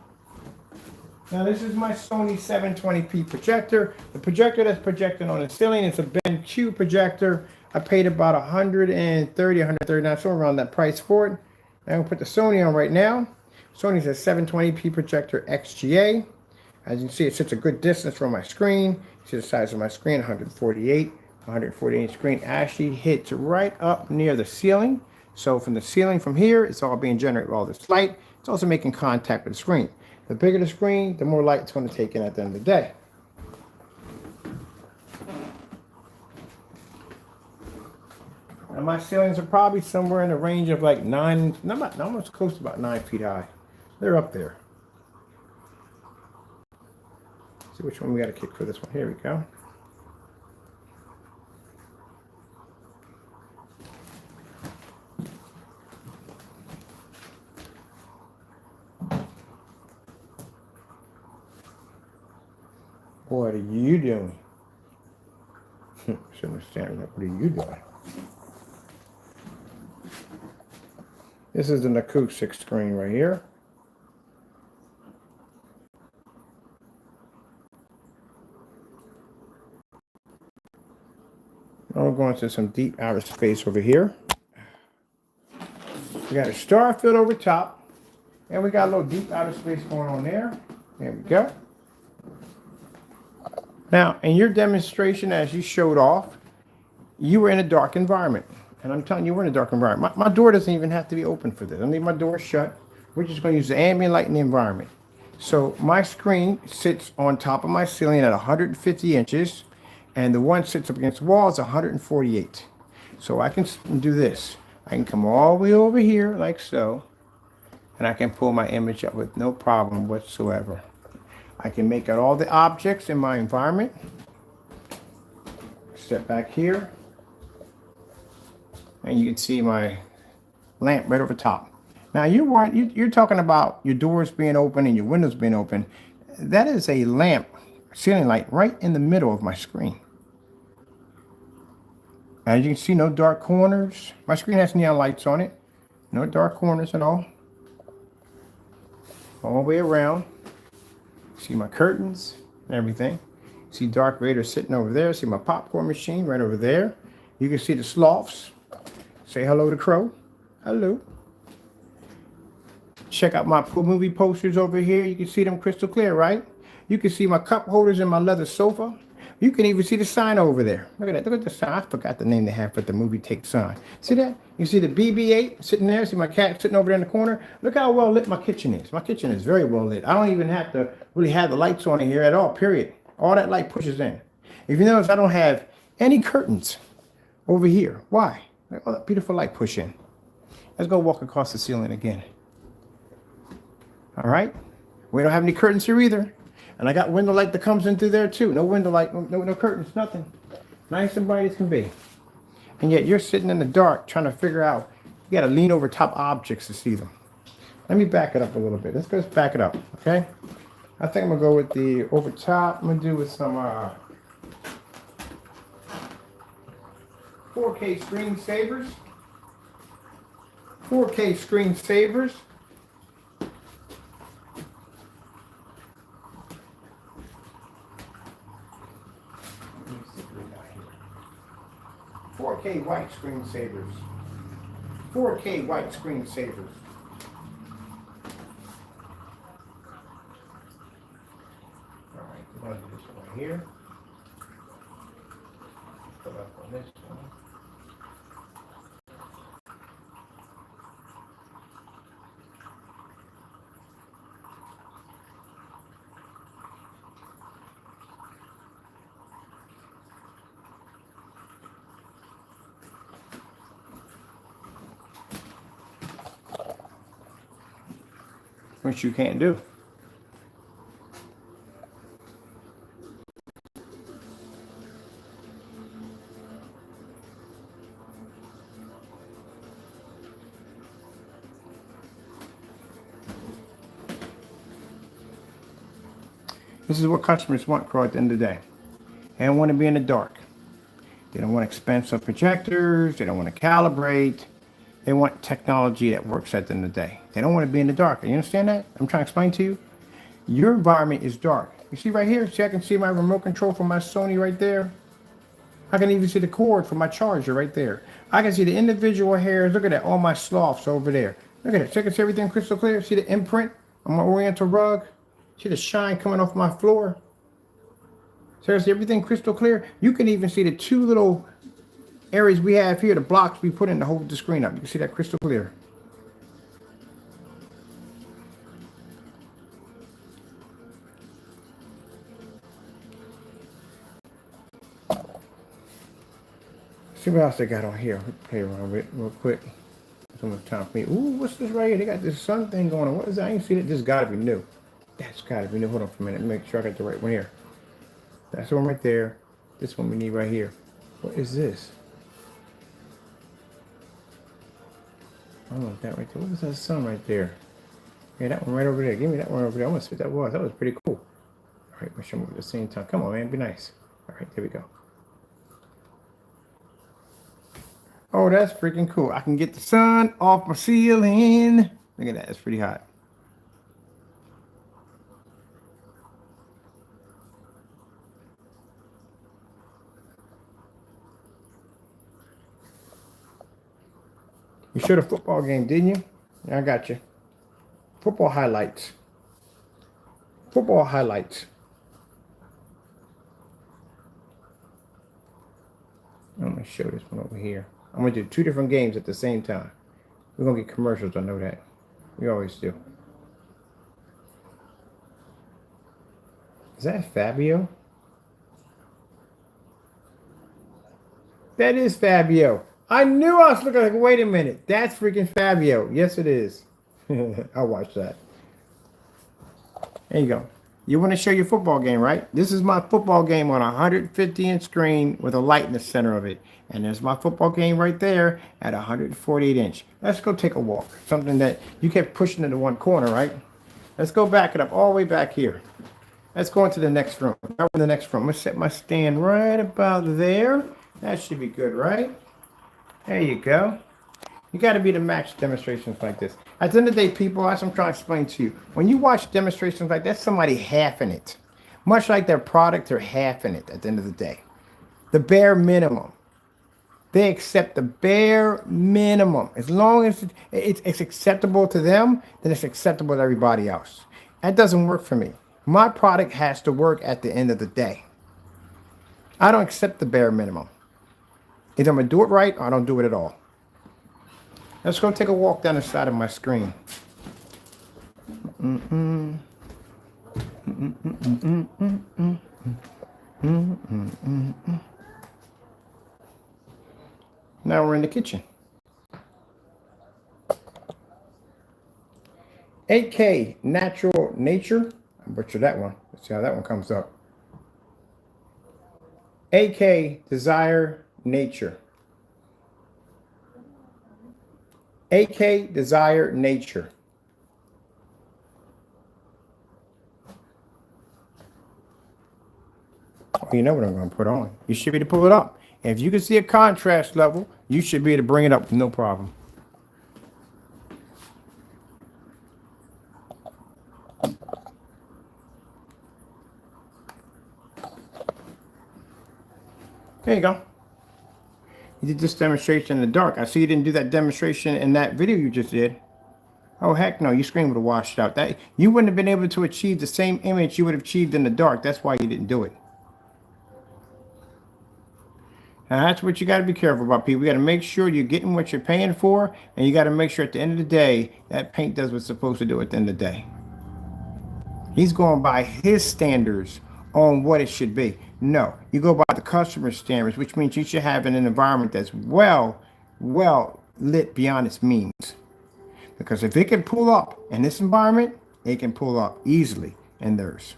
Now this is my Sony 720p projector. The projector that's projecting on the ceiling, it's a BenQ projector. I paid about 130, 139, somewhere around that price for it. I'm gonna put the Sony on right now. Sony's a 720p projector XGA. As you can see, it sits a good distance from my screen. You see the size of my screen, 148 inch screen actually hits right up near the ceiling. So from the ceiling from here, it's all being generated with all this light. It's also making contact with the screen. The bigger the screen, the more light it's going to take in at the end of the day. And my ceilings are probably somewhere in the range of like almost close to about 9 feet high. They're up there. Let's see which one we got to kick for this one. Here we go. What are you doing? Shouldn't have standing up. What are you doing? This is an acoustic screen right here. I'm going to some deep outer space over here. We got a star field over top, and we got a little deep outer space going on there. There we go. Now, in your demonstration, as you showed off, you were in a dark environment. And I'm telling you, we're in a dark environment. My door doesn't even have to be open for this. I leave my door shut. We're just going to use the ambient light in the environment. So my screen sits on top of my ceiling at 150 inches, and the one sits up against the wall is 148. So I can do this. I can come all the way over here like so, and I can pull my image up with no problem whatsoever. I can make out all the objects in my environment. Step back here, and you can see my lamp right over top. Now you're talking about your doors being open and your windows being open. That is a lamp, ceiling light, right in the middle of my screen. As you can see, no dark corners. My screen has neon lights on it. No dark corners at all. All the way around. See my curtains and everything. See Darth Vader sitting over there. See my popcorn machine right over there. You can see the sloths. Say hello to Crow. Hello. Check out my movie posters over here. You can see them crystal clear, right? You can see my cup holders in my leather sofa. You can even see the sign over there. Look at that. Look at the sign. I forgot the name they have for the movie Take sign. See that? You see the BB-8 sitting there. See my cat sitting over there in the corner. Look how well lit my kitchen is. My kitchen is very well lit. I don't even have to really have the lights on in here at all, period. All that light pushes in. If you notice, I don't have any curtains over here. Why? Let all that beautiful light push in. Let's go walk across the ceiling again. All right? We don't have any curtains here either. And I got window light that comes in through there too. No window light, no curtains, nothing. Nice and bright as can be. And yet you're sitting in the dark trying to figure out, you got to lean over top objects to see them. Let me back it up a little bit. Let's go back it up, okay? I think I'm going to go with the over top. I'm going to do with some 4K screensavers. 4K screensavers. 4K white screensavers. 4K white screensavers. All right, we're going to do this one here. Put up on this one. Which you can't do. This is what customers want, Crow, at the end of the day. They don't want to be in the dark. They don't want expensive projectors. They don't want to calibrate. They want technology that works at the end of the day. They don't want to be in the dark. You understand that? I'm trying to explain to you. Your environment is dark. You see right here? See, I can see my remote control from my Sony right there. I can even see the cord for my charger right there. I can see the individual hairs. Look at that. All my sloths over there. Look at it. Check and see everything crystal clear. See the imprint on my oriental rug? See the shine coming off my floor? Seriously, everything crystal clear. You can even see the two little areas we have here, the blocks we put in to hold the screen up. You can see that crystal clear. See what else they got on here. We'll play around with it real quick. So much time for me. Ooh, what's this right here? They got this sun thing going on. What is that? I ain't seen it. This gotta be new. That's gotta be new. Hold on for a minute. Make sure I got the right one here. That's the one right there. This one we need right here. What is this? Oh, that right there. What is that sun right there? Yeah, that one right over there. Give me that one over there. I want to see what that was. That was pretty cool. All right, make sure I'm at the same time. Come on, man. Be nice. All right, there we go. Oh, that's freaking cool. I can get the sun off my ceiling. Look at that. It's pretty hot. You showed a football game, didn't you? Yeah, I got you. Football highlights. Football highlights. I'm going to show this one over here. I'm going to do two different games at the same time. We're going to get commercials, I know that. We always do. Is that Fabio? That is Fabio. I knew I was looking like, wait a minute. That's freaking Fabio. Yes, it is. I'll watch that. There you go. You want to show your football game, right? This is my football game on a 150-inch screen with a light in the center of it. And there's my football game right there at 148-inch. Let's go take a walk. Something that you kept pushing into one corner, right? Let's go back it up all the way back here. Let's go into the next room. Start with the next room. I'm going to set my stand right about there. That should be good, right? There you go. You got to be to match demonstrations like this. At the end of the day, people, that's what I'm trying to explain to you. When you watch demonstrations like that, somebody half in it. Much like their product, they're half in it at the end of the day. The bare minimum. They accept the bare minimum. As long as it's acceptable to them, then it's acceptable to everybody else. That doesn't work for me. My product has to work at the end of the day. I don't accept the bare minimum. Either I'm going to do it right or I don't do it at all. Let's go take a walk down the side of my screen. Now we're in the kitchen. 8K Natural Nature. I butchered that one. Let's see how that one comes up. 8K Desire Nature. 8K Desire Nature. Oh, you know what I'm going to put on. You should be able to pull it up. If you can see a contrast level, you should be able to bring it up, no problem. There you go. You did this demonstration in the dark. I see you didn't do that demonstration in that video you just did. Oh, heck no. Your screen would have washed out. That you wouldn't have been able to achieve the same image you would have achieved in the dark. That's why you didn't do it. Now, that's what you got to be careful about, people. You got to make sure you're getting what you're paying for, and you got to make sure at the end of the day, that paint does what it's supposed to do at the end of the day. He's going by his standards on what it should be. No, you go by the customer standards, which means you should have an environment that's well lit beyond its means. Because if it can pull up in this environment, it can pull up easily in theirs.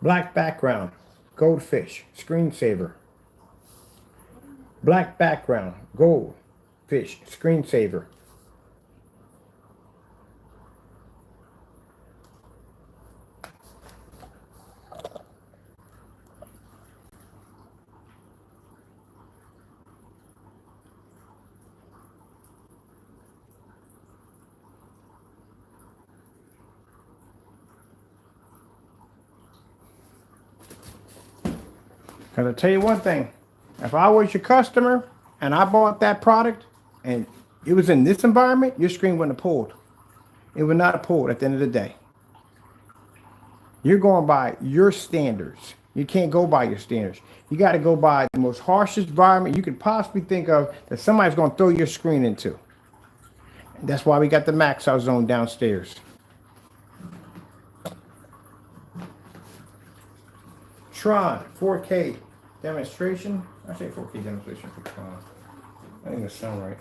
Black background. goldfish, screensaver. Black background, goldfish, screensaver. Because I'll tell you one thing, if I was your customer and I bought that product and it was in this environment, your screen wouldn't have pulled. It would not have pulled at the end of the day. You're going by your standards. You can't go by your standards. You got to go by the most harshest environment you could possibly think of that somebody's going to throw your screen into. And that's why we got the max out zone downstairs. Tron 4K demonstration. I say 4K demonstration for Tron. I think that sound right.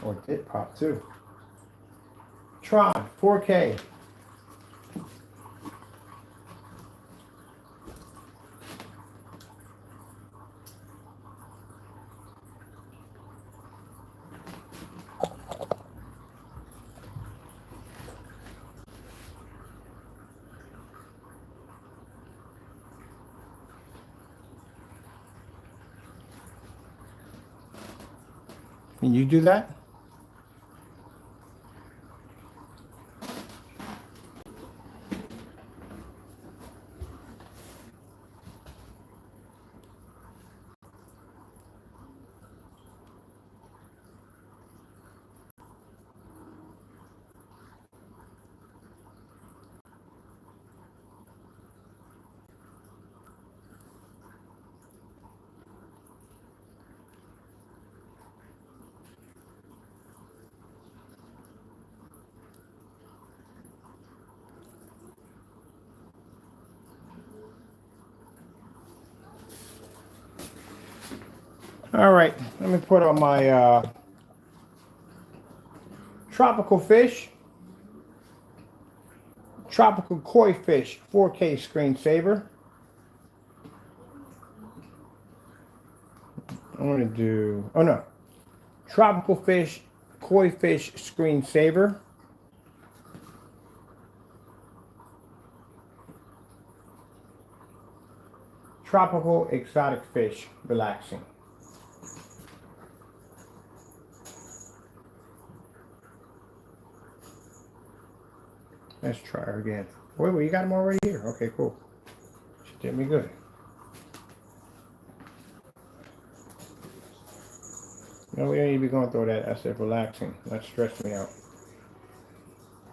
Or it did pop too. Tron 4K. Can you do that? All right, let me put on my tropical fish, tropical koi fish 4K screensaver. I'm gonna do, oh no, tropical fish, koi fish screensaver. Tropical exotic fish relaxing. Let's try her again. Wait, you got them already here. Okay, cool. She did me good. No, we don't need to be going through that. I said relaxing. That stressed me out.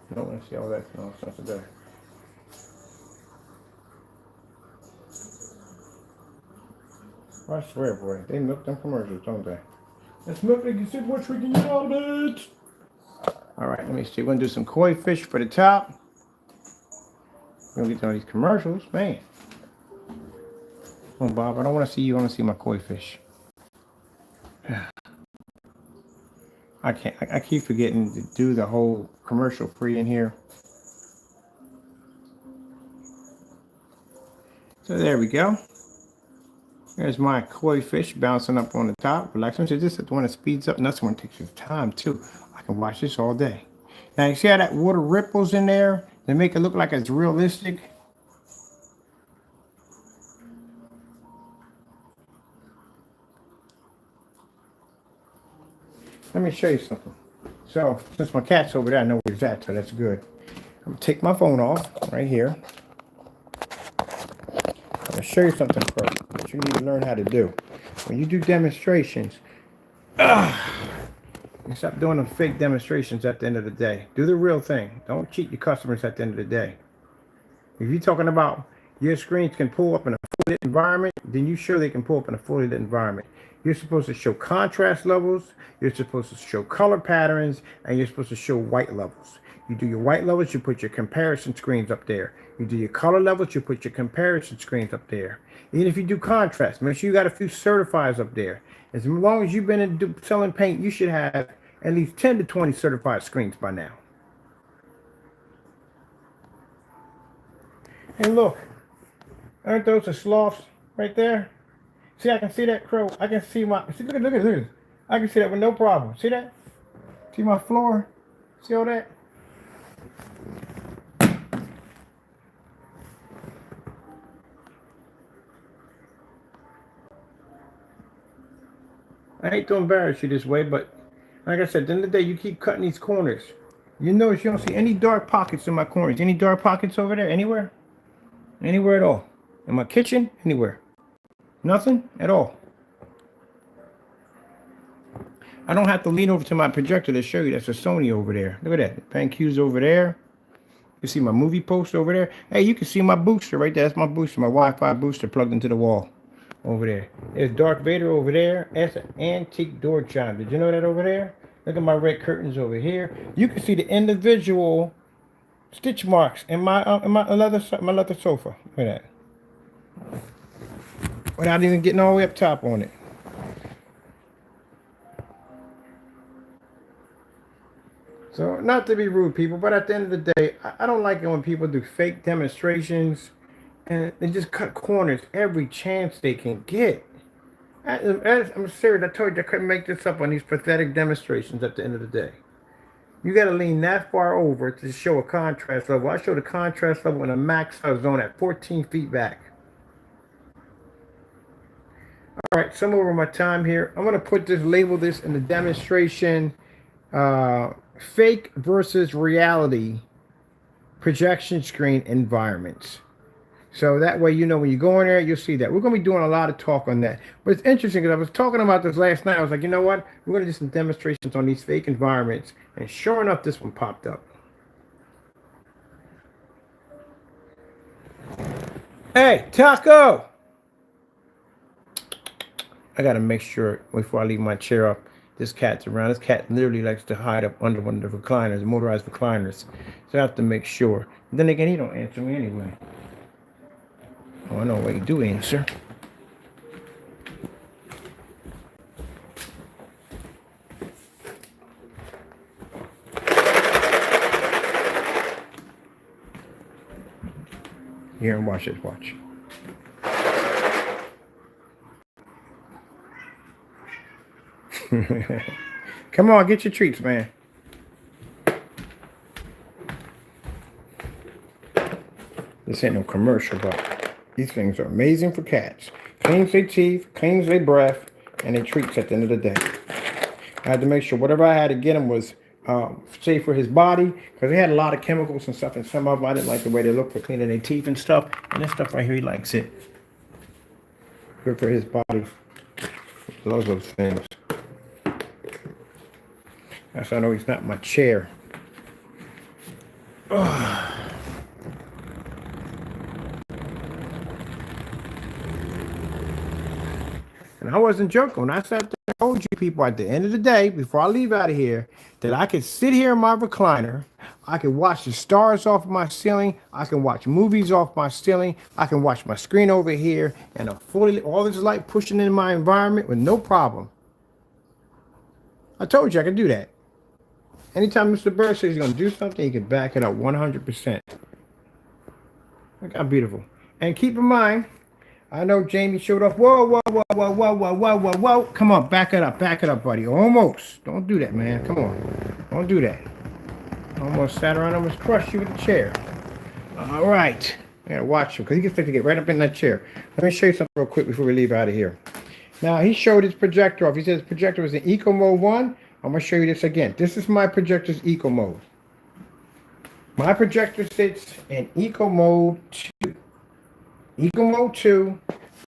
I don't want to see all that nonsense today. I swear, boy, they milk them commercials, don't they? Let's milk it and see what we can get out of it. All right, let me see. We're gonna do some koi fish for the top. We're gonna get all these commercials, man. Come on, Bob. I don't want to see you. I want to see my koi fish. I can't. I keep forgetting to do the whole commercial free in here. So there we go. There's my koi fish bouncing up on the top. Relaxing. So this is the one that speeds up, and that's the one that takes your time too. I can watch this all day. Now you see how that water ripples in there? They make it look like it's realistic. Let me show you something. So since my cat's over there, I know where he's at, so that's good. I'm gonna take my phone off right here. I'm gonna show you something first that you need to learn how to do. When you do demonstrations, you stop doing them fake demonstrations at the end of the day. Do the real thing. Don't cheat your customers at the end of the day. If you're talking about your screens can pull up in a fully lit environment, then you sure they can pull up in a fully lit environment. You're supposed to show contrast levels, you're supposed to show color patterns, and you're supposed to show white levels. You do your white levels, you put your comparison screens up there. You do your color levels, you put your comparison screens up there. Even if you do contrast, make sure you got a few certifiers up there. As long as you've been selling paint, you should have at least 10 to 20 certified screens by now. And look, Aren't those the sloths right there? See, I can see that crow. I can see my, see, look at this. I can see that with no problem. See that? See my floor? See all that? I hate to embarrass you this way, but like I said, at the end of the day, you keep cutting these corners. You notice you don't see any dark pockets in my corners. Any dark pockets over there? Anywhere? Anywhere at all? In my kitchen? Anywhere? Nothing at all. I don't have to lean over to my projector to show you that's a Sony over there. Look at that. BenQ's over there. You see my movie poster over there. Hey, you can see my booster right there. That's my booster, my Wi-Fi booster plugged into the wall over there. There's Darth Vader over there. That's an antique door chime. Did you know that over there? Look at my red curtains over here. You can see the individual stitch marks in my leather sofa. Look at that. Without even getting all the way up top on it. So, not to be rude, people, but at the end of the day, I don't like it when people do fake demonstrations and they just cut corners every chance they can get. I'm serious. I told you I couldn't make this up on these pathetic demonstrations at the end of the day. You got to lean that far over to show a contrast level. I showed a contrast level in a max zone at 14 feet back. All right, so I'm over my time here. I'm going to label this in the demonstration, fake versus reality projection screen environments. So that way, you know, when you go in there, you'll see that. We're going to be doing a lot of talk on that. But it's interesting because I was talking about this last night. I was like, you know what? We're going to do some demonstrations on these fake environments. And sure enough, this one popped up. Hey, Taco! I got to make sure before I leave my chair up, this cat's around. This cat literally likes to hide up under one of the recliners, motorized recliners. So I have to make sure. And then again, he don't answer me anyway. Oh, I know what you do answer. Here, and watch this, watch. Come on, get your treats, man. This ain't no commercial, but these things are amazing for cats. Cleans their teeth, cleans their breath, and they treats at the end of the day. I had to make sure whatever I had to get him was safe for his body, because they had a lot of chemicals and stuff, and some of them I didn't like the way they look for cleaning their teeth and stuff. And this stuff right here, he likes it. Good for his body. Loves those things. That's how I know he's not in my chair. Ugh. And I wasn't joking when I sat there and told you people at the end of the day, before I leave out of here, that I could sit here in my recliner, I can watch the stars off my ceiling, I can watch movies off my ceiling, I can watch my screen over here, and all this light pushing in my environment with no problem. I told you I could do that. Anytime Mr. Bird says he's going to do something, he can back it up 100%. Look how beautiful. And keep in mind, I know Jamie showed off. Whoa, whoa, whoa, whoa, whoa, whoa, whoa, whoa, whoa. Come on, back it up, buddy. Almost. Don't do that, man. Come on. Don't do that. Almost sat around, almost crushed you with the chair. All right. I gotta watch him because he gets to get right up in that chair. Let me show you something real quick before we leave out of here. Now, he showed his projector off. He said his projector was in Eco Mode 1. I'm going to show you this again. This is my projector's Eco Mode. My projector sits in Eco Mode 2. Eco Mode 2,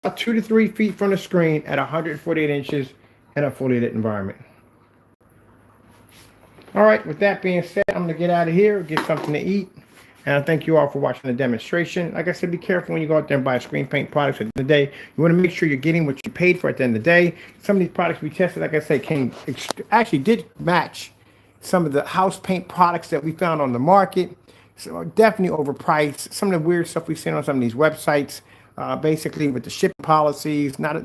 about 2 to 3 feet from the screen at 148 inches in a fully lit environment. All right, with that being said, I'm going to get out of here, get something to eat. And I thank you all for watching the demonstration. Like I said, be careful when you go out there and buy screen paint products at the end of the day. You want to make sure you're getting what you paid for at the end of the day. Some of these products we tested, like I said, actually did match some of the house paint products that we found on the market. So definitely overpriced. Some of the weird stuff we've seen on some of these websites, basically with the shipping policies, not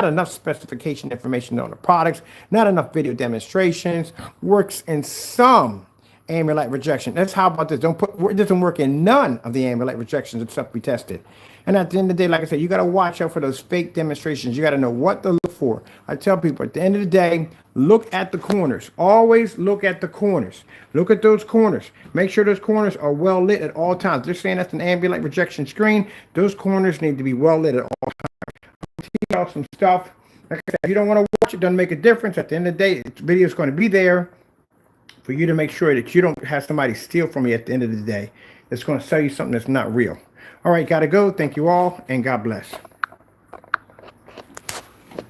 enough specification information on the products, not enough video demonstrations, works in some ambient light rejection. That's how about this. It doesn't work in none of the ambient light rejections except we tested. And at the end of the day, like I said, you got to watch out for those fake demonstrations. You got to know what to look for. I tell people at the end of the day, look at the corners. Always look at the corners. Look at those corners. Make sure those corners are well lit at all times. They're saying that's an ambient light rejection screen. Those corners need to be well lit at all times. Teach out some stuff. Like I said, if you don't want to watch it, doesn't make a difference. At the end of the day, the video is going to be there for you to make sure that you don't have somebody steal from you at the end of the day. That's going to sell you something that's not real. All right, got to go. Thank you all, and God bless.